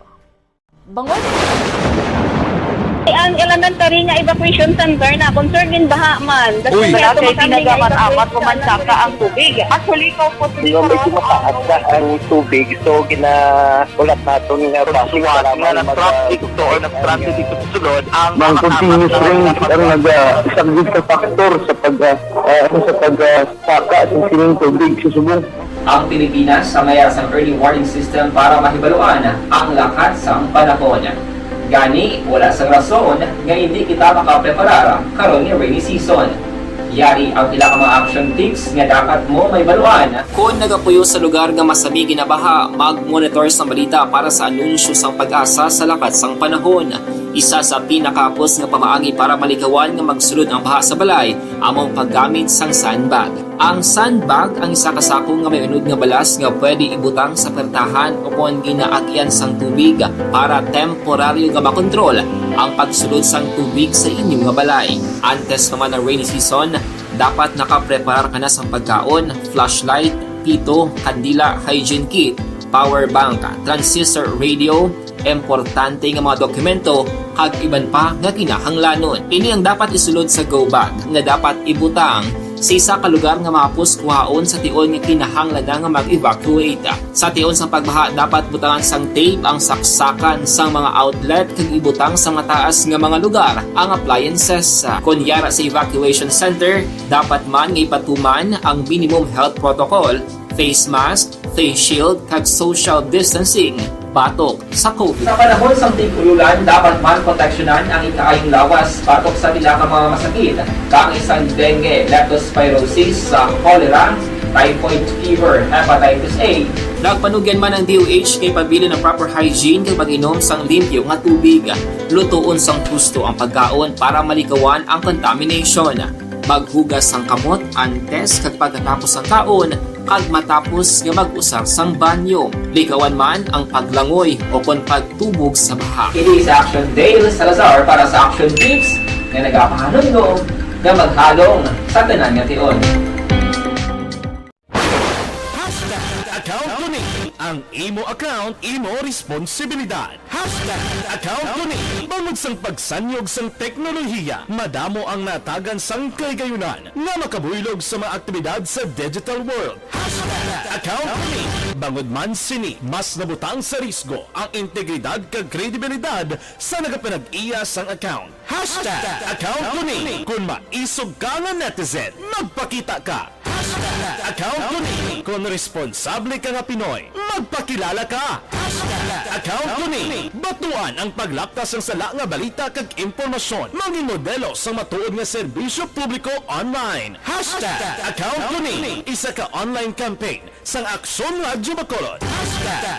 Bangod Ang elementary nga evacuation center na concern din baha man. Uy. Kasi Wala kayo pinagaman amat pumansaka ang tubig. Actually, ikaw po Medyo mataas na ang tubig. So, ulat natin nga pasiwala nga ng traffic to or ng-traffic dito sa sulod. Ang continuous rain ang nag-isang ka factor sa pagsaka at sining tubig sa subong. Ang Pilipinas sa mayroon sa early warning system para mahibaluan ang lakas ng panahon. Gani, wala sang rason nga hindi kita makapreparar karon ni rainy season. Yari ang pila ka mga action tips nga dapat mo may baluan. Kung nagapuyo sa lugar nga masabi ginabaha, mag-monitor sa balita para sa anunsyo sang pag-asa sa lakas sang panahon. Isa sa pinakapos nga pamaagi para malikawan nga magsulod ang baha sa balay, among paggamit sang sandbag. Ang sandbag ang isa kasakong nga may unod nga balas nga pwede ibutang sa pertahan upon ginaagyan sang tubig para temporaryo nga makontrol ang pagsulod sang tubig sa inyong nga balay. Antes naman ng rainy season, dapat nakapreparar ka na sang pagkaon, flashlight, pito, kandila, hygiene kit, power bank, transistor radio, importante nga mga dokumento kag iban pa nga kinahanglanon. Ini ang dapat isulod sa go bag nga dapat ibutang sa isa ka lugar nga mapos kuhaon sa tion nga kinahanglan nga mag-evacuate. Sa tion sa pagbaha dapat butangan sang tape ang saksakan sang mga outlet kag ibutang sa mataas nga mga lugar ang appliances. Kunyara sa evacuation center, dapat man nga ipatuman ang minimum health protocol, face mask, face shield kag social distancing batok sa COVID. Sa panahon sa tig-ululan, dapat man proteksyonan ang ikaayong lawas batok sa pila ka mga masakit, kang isang dengue, leptospirosis, cholera, typhoid fever, hepatitis A. Nagpanugyan man ang DOH kay pabili ng proper hygiene kay pag-inom sang limpyo nga tubig. Lutuon sang gusto ang pagkaon para malikawan ang contamination. Maghugas sang kamot antes kag pagkatapos ang kaon kag matapos nga mag-usar sang banyo. Likawan man ang paglangoy o kon pagtubog sa baha. It is Action Dale Salazar para sa Action Tips nga nagapahanong nga maghalong sa tanan nga tion. Account ko ni ang imo account, imo responsibilidad. Account ko ni bangod sang pagsanyog sang teknolohiya, madamo ang natagan sang kaygayunan nga makabuylog sa mga aktibidad sa digital world. Account ko ni bangod man sini mas nabutang sa risgo ang integridad kag kredibilidad sa nagapanag-iya sang account. Account ko ni kung maisog ka nga netizen, magpakita ka. Account ko ni kung responsable ka nga Pinoy, magpakilala ka. Account ko ni batuan ang paglaptas ng sala nga balita kag impormasyon, mangin modelo sa matuod nga serbisyo publiko online. Account ko ni isa ka online campaign sang Aksyon Radyo Bacolod.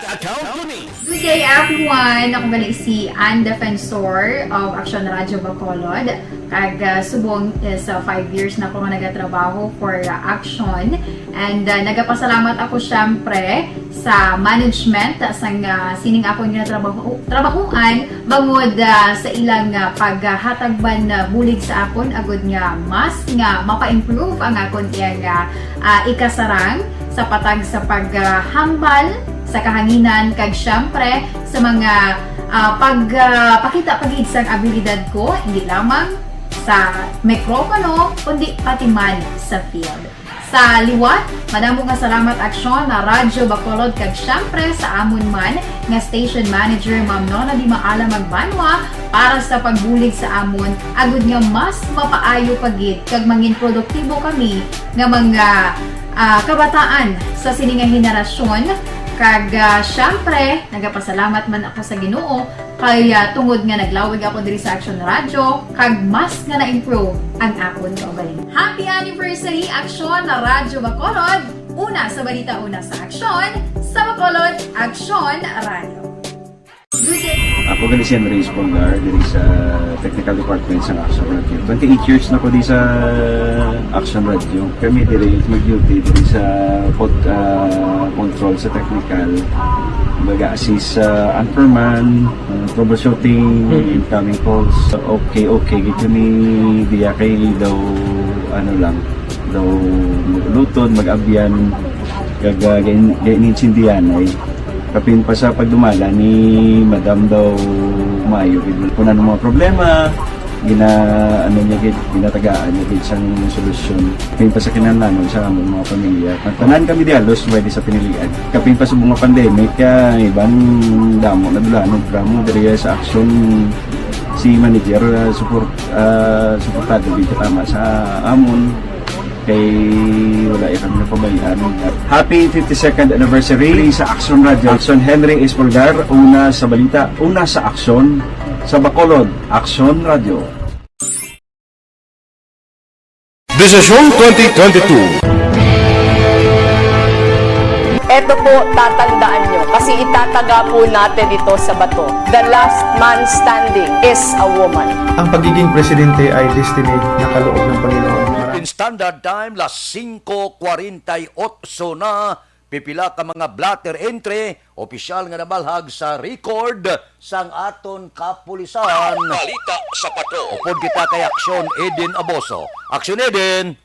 Account ko ni. Good day everyone! Ako gali si Ann Defensor of Aksyon Radyo Bacolod. Kag subong is 5 years na ako nga nagatrabaho for Action. And nagapasalamat ako syempre sa management sang sining ako nga trabahuan bangod sa ilang paghatagban bulig sa akon agud nga mas nga mapa-improve ang akon iyang ikasarang sa patag sa paghambal sa kahanginan kag syempre sa mga pagpakita pagid sang abilidad ko hindi lamang sa mikropono kundi pati man sa field. Sa liwat, madamo nga salamat Aksyon na Radyo Bacolod kag syempre sa amon man nga station manager Ma'am Nona Di Maala Magbanwa para sa pagbulig sa amon agud nga mas mapaayo pagid kag mangin produktibo kami nga mga kabataan sa sining nga henerasyon kag syempre nagapasalamat man ako sa Ginoo kay tungod nga naglawig ako diri sa Action Radio kag mas nga na-improve ang akon kaugalingon. Happy anniversary Aksyon na Radyo Bacolod! Una sa balita, una sa Aksyon, sa Bacolod, Aksyon Radio. Good day! Ako gali si Andres Polgar diri sa Technical Department sa Action Radio. 28 years na ko di sa Action Radio. Kami diri mag-duty diri sa control sa technical. Mag-assist sa anchorman, troubleshooting, incoming calls. Okay, gito ni diya kay daw daw lutod, mag-abyan, ganinsindihan ay kapin pa sa pagdumala ni Madam daw maayo kung ano mga problema ginatagaan niya gid sang solusyon kapin pa sa kinahanglan sa among mga pamilya. Tanan kami dialos pwede sa pinilian kapin pa sa mga pandemic ibang damo na dulanog drama diri sa action si manager suportado dito tama sa amon kay wala kami napabayaan. Happy 52nd anniversary sa Action Radio. Action Henry Espolgar, una sa balita, una sa aksyon sa Bacolod. Action Radio. Desisyon 2022. Ito po, tatandaan nyo, kasi itataga po natin ito sa bato. The last man standing is a woman. Ang pagiging presidente ay destiny na kaloob ng Panginoon. In standard time, las 5:48 na pipila ka mga blatter entry, opisyal nga nabalhag sa record sang aton kapulisan. Balita sa pato. Upod kita kay Aksyon Eden Aboso. Aksyon Eden!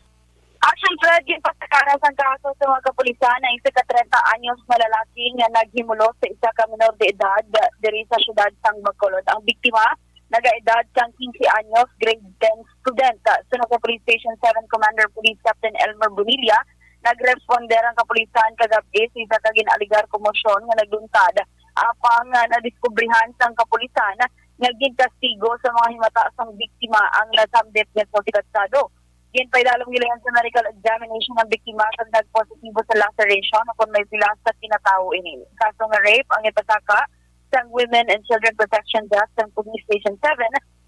Action Fred, yung pagkakaras ang kaso sa mga kapulisan na isa ka 30 anyos na lalaki nga naghimulo sa isa ka minor de edad diri sa syudad sang Bacolod. Ang biktima, nag-edad sang 15 anyos, grade 10 student. Sunod sa Police Station 7 Commander Police Captain Elmer Bonilla, nagresponder ang kapulisan kagabi sa isa ka ginaligar komosyon nga nagluntad apang nadiskubrihan sang kapulisan naging kastigo sa mga himata sang biktima ang nasambit nga sosikatsado. Yan pa ilalong gilayan sa medical examination ng biktima kag nagpositibo sa laceration kung may pilas sa kinatao ini. Kaso nga rape ang ipasaka sa Women and Children Protection Desk ng Police Station 7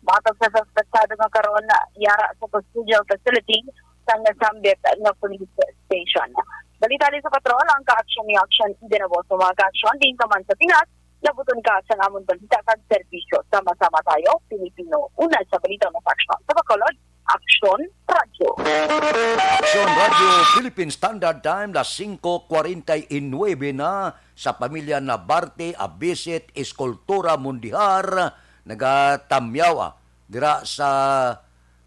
matag sa suspectado nga karon na yara sa custodial facility sa nasambit ng police station. Balita din sa patrol ang ka-action ni Action Eden Aboso. Mga ka-action din ka man sa Pinas, labuton ka sa namon balita kag serbisyo. Sama-sama tayo, Pilipino. Una sa balita ng action sa Bacolod, Action Radio. Action Radio, Philippine Standard Time, las 5:49 na sa pamilya Nabarte, Abisit, Eskultura, Mundihar, nagatamyaw dira sa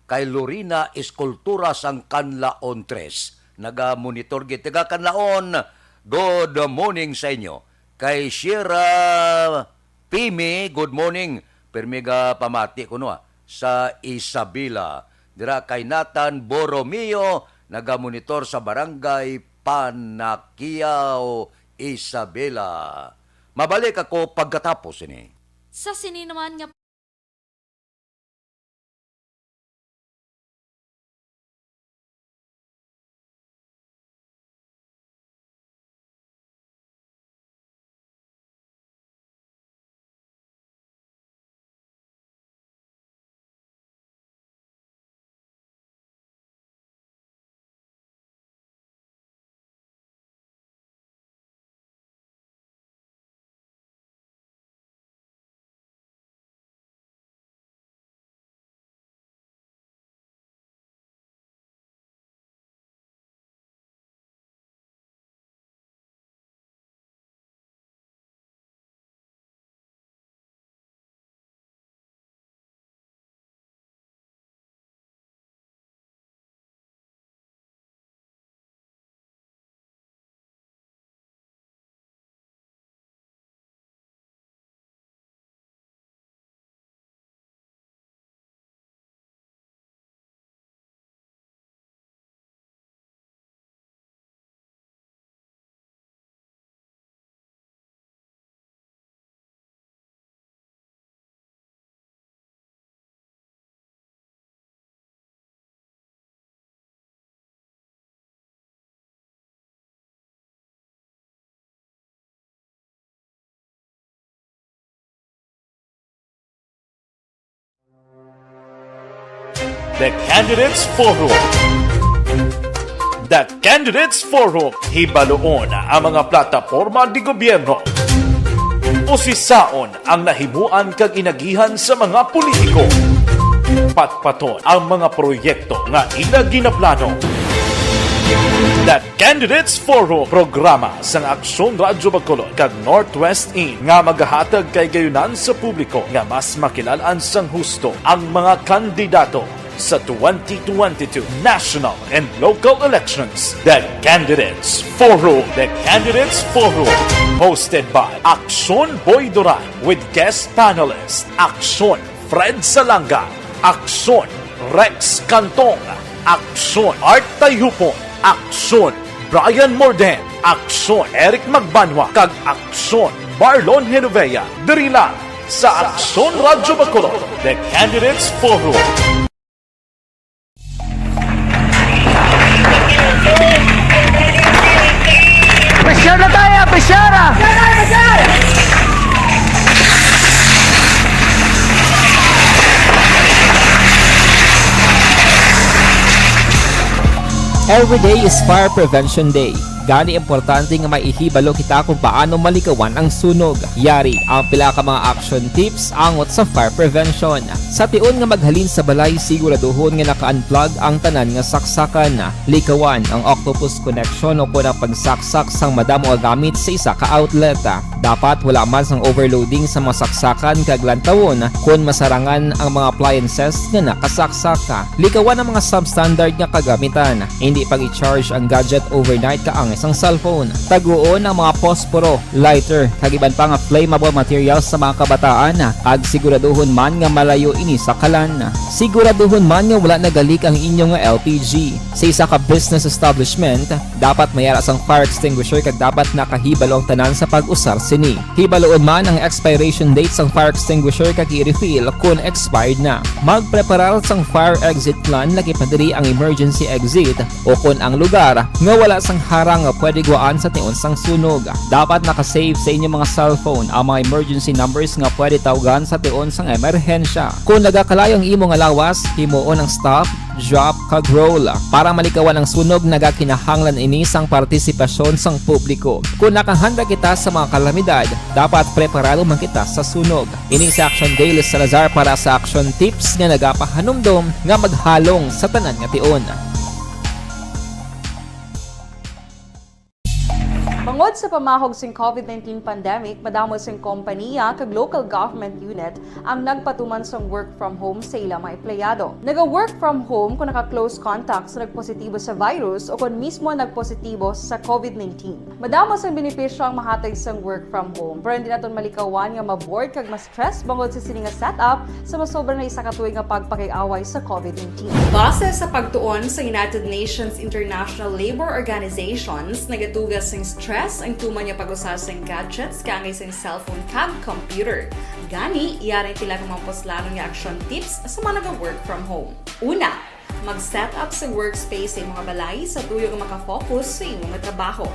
kay Lorina Eskultura sang Kanlaon 3. Naga-monitor gid taga Kanlaon. Good morning sa inyo. Kay Shira Pimi, good morning. Permega pamati ko sa Isabela. Dira kay Nathan Borromeo, naga-monitor sa Barangay Panakiao, Isabela. Mabalik ako pagkatapos ini. Sa sini naman nga The Candidates Forum. The Candidates Forum, hibaloon ang mga plataporma di gobyerno. Usisaon ang nahimuan kag inagihan sa mga politiko. Patpaton ang mga proyekto nga ila ginaplano. The Candidates Forum, programa sang Aksyon Radio Bacolod kag Northwest In nga magahatag kay gayunan sa publiko nga mas makilalaan sang husto ang mga kandidato sa 2022 national and local elections. The Candidates Forum. The Candidates Forum. Hosted by Aksyon Boy Duran with guest panelist Aksyon Fred Salanga, Aksyon Rex Cantong, Aksyon Art Tayupon, Aksyon Brian Morden, Aksyon Eric Magbanwa, kag Aksyon Marlon Genovea. Diri lang sa Aksyon Radyo Bacolod, The Candidates Forum. Pressure na tayo, pressure! Every day is Fire Prevention Day. Gani importante nga maihibalo kita kung paano malikawan ang sunog. Yari ang pila ka mga action tips angot sa fire prevention. Sa tion nga maghalin sa balay, siguraduhon nga naka-unplug ang tanan nga saksakan. Likawan ang octopus connection o kung ang pagsaksak sang madamo nga gamit sa isa ka outlet. Dapat wala man sang overloading sa mga saksakan kag lantawon kung masarangan ang mga appliances nga nakasaksaka. Likawan ang mga substandard nga kagamitan. Hindi pag i-charge ang gadget overnight kaang isang cellphone. Taguon ang mga posporo, lighter, kag iban pa nga flammable materials sa mga kabataan. Ag siguraduhon man nga malayo ini sa kalan. Siguraduhon man nga wala nagalik ang inyong LPG. Sa isa ka business establishment, dapat mayara sang fire extinguisher kag dapat nakahibalo ang tanan sa pag-usar sini. Hibaloon man ang expiration date sang fire extinguisher kag i-refill kung expired na. Magpreparar sang fire exit plan laki padiri ang emergency exit o kung ang lugar nga wala sang harang nga pwede guwaan sa tion sang sunog. Dapat nakasave sa inyong mga cellphone ang mga emergency numbers nga pwede tawagan sa tion sang emerhensya. Kung nagakalayo ang imo nga lawas, himuon ang stop, drop, kag roll. Para malikawan ang sunog, nagakinahanglan ini sang partisipasyon sang publiko. Kung nakahanda kita sa mga kalamidad, dapat preparado man kita sa sunog. Ini sa Action Daily Salazar para sa action tips nga nagapahanumdom nga maghalong sa tanan nga tion. Bangod sa pamahog sing COVID-19 pandemic, madamo sing kompanya kag local government unit ang nagpatuman sang work from home sa ilang mga empleyado. Naga-work from home kung naka-close contacts na nagpositibo sa virus o kung mismo nagpositibo sa COVID-19. Madamo sang benepisyo ang mahatag sang work from home, pero hindi naton malikawan nga ma-bored kag ma-stress bangod sa sini nga setup sa masobra na isa ka tuig nga pagpakiaway sa COVID-19. Base sa pagtuon sa United Nations International Labor Organizations, nagatugas sing stress ang tuman niya pag-usar sa gadgets kaangay sa cellphone kag computer. Gani, iyari tila kung mga poslanong nga action tips sa mga nag-work from home. Una, mag-set up sa workspace sa imong balay sa tuyo nga makafocus sa imong trabaho.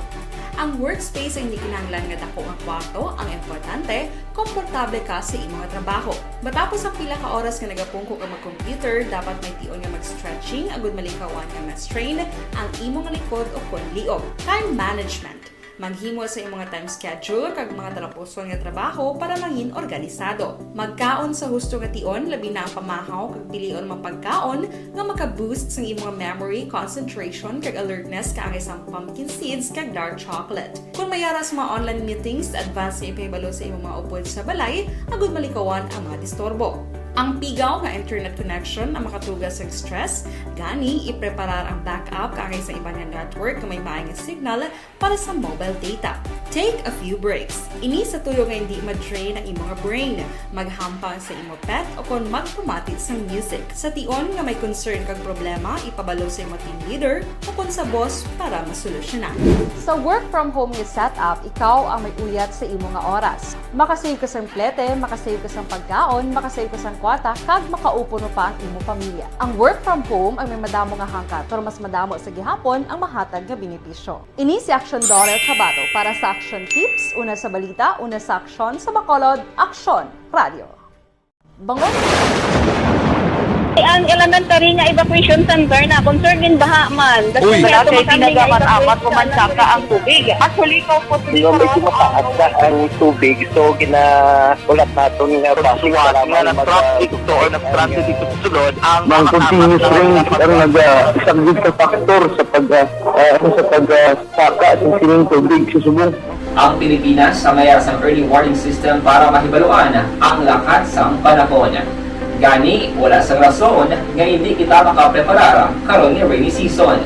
Ang workspace ay hindi kinahanglan nga dako nga kwarto, ang importante, komportable ka sa imong trabaho. Matapos ang pila ka oras nga nagapungko ka mag-computer, dapat may tion nga mag-stretching agud malikawan nga ma-strain ang imong likod o kon liog. Time management. Maghimo sa imong time schedule kag mga talapuson nga trabaho para maging organisado. Magkaon sa husto nga tion, labi na ang pamahaw kag pilion mga pagkaon nga maka-boost sa imong memory, concentration kag alertness kaangay sa pumpkin seeds kag dark chocolate. Kung mayara sa mga online meetings, advance sa ipahibalo sa imong mga upod sa balay, agud malikawan ang mga disturbo. Ang pigaw nga internet connection ang makatugas sa stress, gani ipreparar ang backup kaangay sa ibang network nga may maayong signal para sa mobile data. Take a few breaks. Ini sa tuyo nga hindi ma-drain ang imong brain, maghampang sa imong pet o kung magpamatit sa music. Sa tion nga may concern kag problema, ipabalo sa imong team leader o kung sa boss para masolusyonan. Sa work from home nga setup, ikaw ang may uyat sa imong nga oras. Makasave ka sang plete, makasave ka sang pagkaon, makasave ka sang kwata, kag makaupo no pa ang imong pamilya. Ang work from home ay may madamo nga hangkat, pero mas madamo sa gihapon ang mahatag nga benepisyo. Ini si Action Dorel Cabato para sa Action Tips, una sa balita, una sa aksyon sa Bacolod, Aksyon Radio. Bangon! Ang elementary nga evacuation center na concern din baha man. Uy, kasi pinagamat-amat kumansaka ang tubig. Actually, ikaw po medyo mataas na ang tubig. So, ulat natin nga pasiwat nga nag-traffic to or nag-transit dito sa sulod. Ang continuous range ang nag-isang ka factor sa pagsaka at sining tubig sa subong. Ang Pilipinas sa mayar sa early warning system para mahibaluan ang lakat sang panahon. Gani, wala sa rason nga hindi kita makapreparar karon ni rainy season.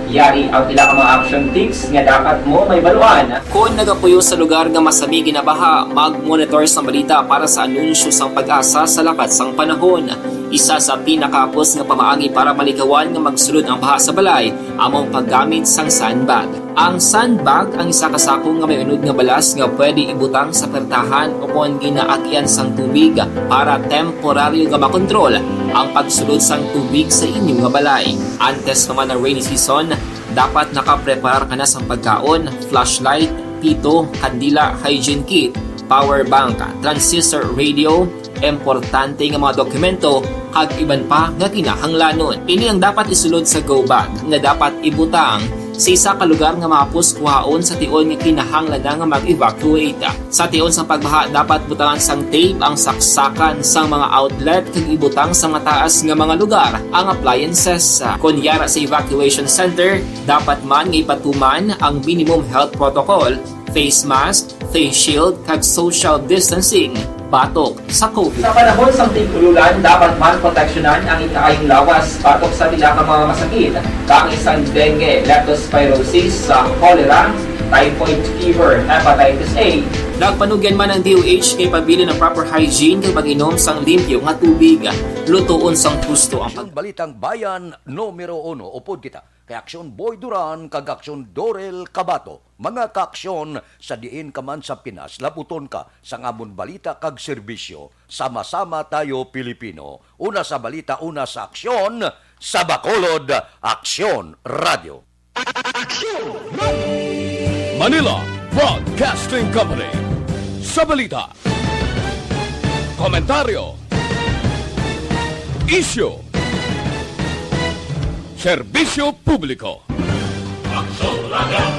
Yari ang pila ka mga action tips nga dapat mo may baluan. Kung nagapuyo sa lugar nga masabi ginabaha, mag-monitor sa balita para sa anunsyo sang pag-asa sa lakat sang panahon. Isa sa pinakapos nga pamaagi para malikawan nga magsulod ang baha sa balay, among paggamit sang sandbag. Ang sandbag ang isa kasakong nga may unod nga balas nga pwede ibutang sa pertahan upon ginaagyan sang tubig para temporaryo nga makontrol ang pagsulod sang tubig sa inyong nga balay. Antes naman ng rainy season, dapat nakapreparar ka na sang pagkaon, flashlight, pito, kandila, hygiene kit, power bank, transistor radio, importante nga mga dokumento kag iban pa nga kinahanglanon. Ini ang dapat isulod sa go bag nga dapat ibutang sa isa ka lugar nga mapos kuhaon sa tion nga kinahanglan nga mag-evacuate. Sa tion sa pagbaha dapat butangan sang tape ang saksakan sang mga outlet kag ibutang sa nga taas nga mga lugar ang appliances. Kunyara sa evacuation center, dapat man nga ipatuman ang minimum health protocol, face mask, face shield kag social distancing batok sa COVID. Sa panahon sa tigululan, dapat man proteksyonan ang ikaayong lawas batok sa pila ka mga masakit, kang isang dengue, leptospirosis, cholera, typhoid fever, hepatitis A. Nagpanugyan man ang DOH kay pabili ng proper hygiene kay pag-inom sang limpyo nga tubig. Lutuon sang gusto ang Balitang Bayan numero 1 upod kita kay Aksyon Boy Duran kag Aksyon Dorel Cabato. Mga kaaksyon sa diin ka man sa Pinas, laputon ka sa ngamon balita kag serbisyo. Sama-sama tayo Pilipino. Una sa balita, una sa aksyon, sa Bacolod, Aksyon Radio. Manila Broadcasting Company. Sa balita, komentaryo, issue, serbisyo publiko. Aksyon Radio.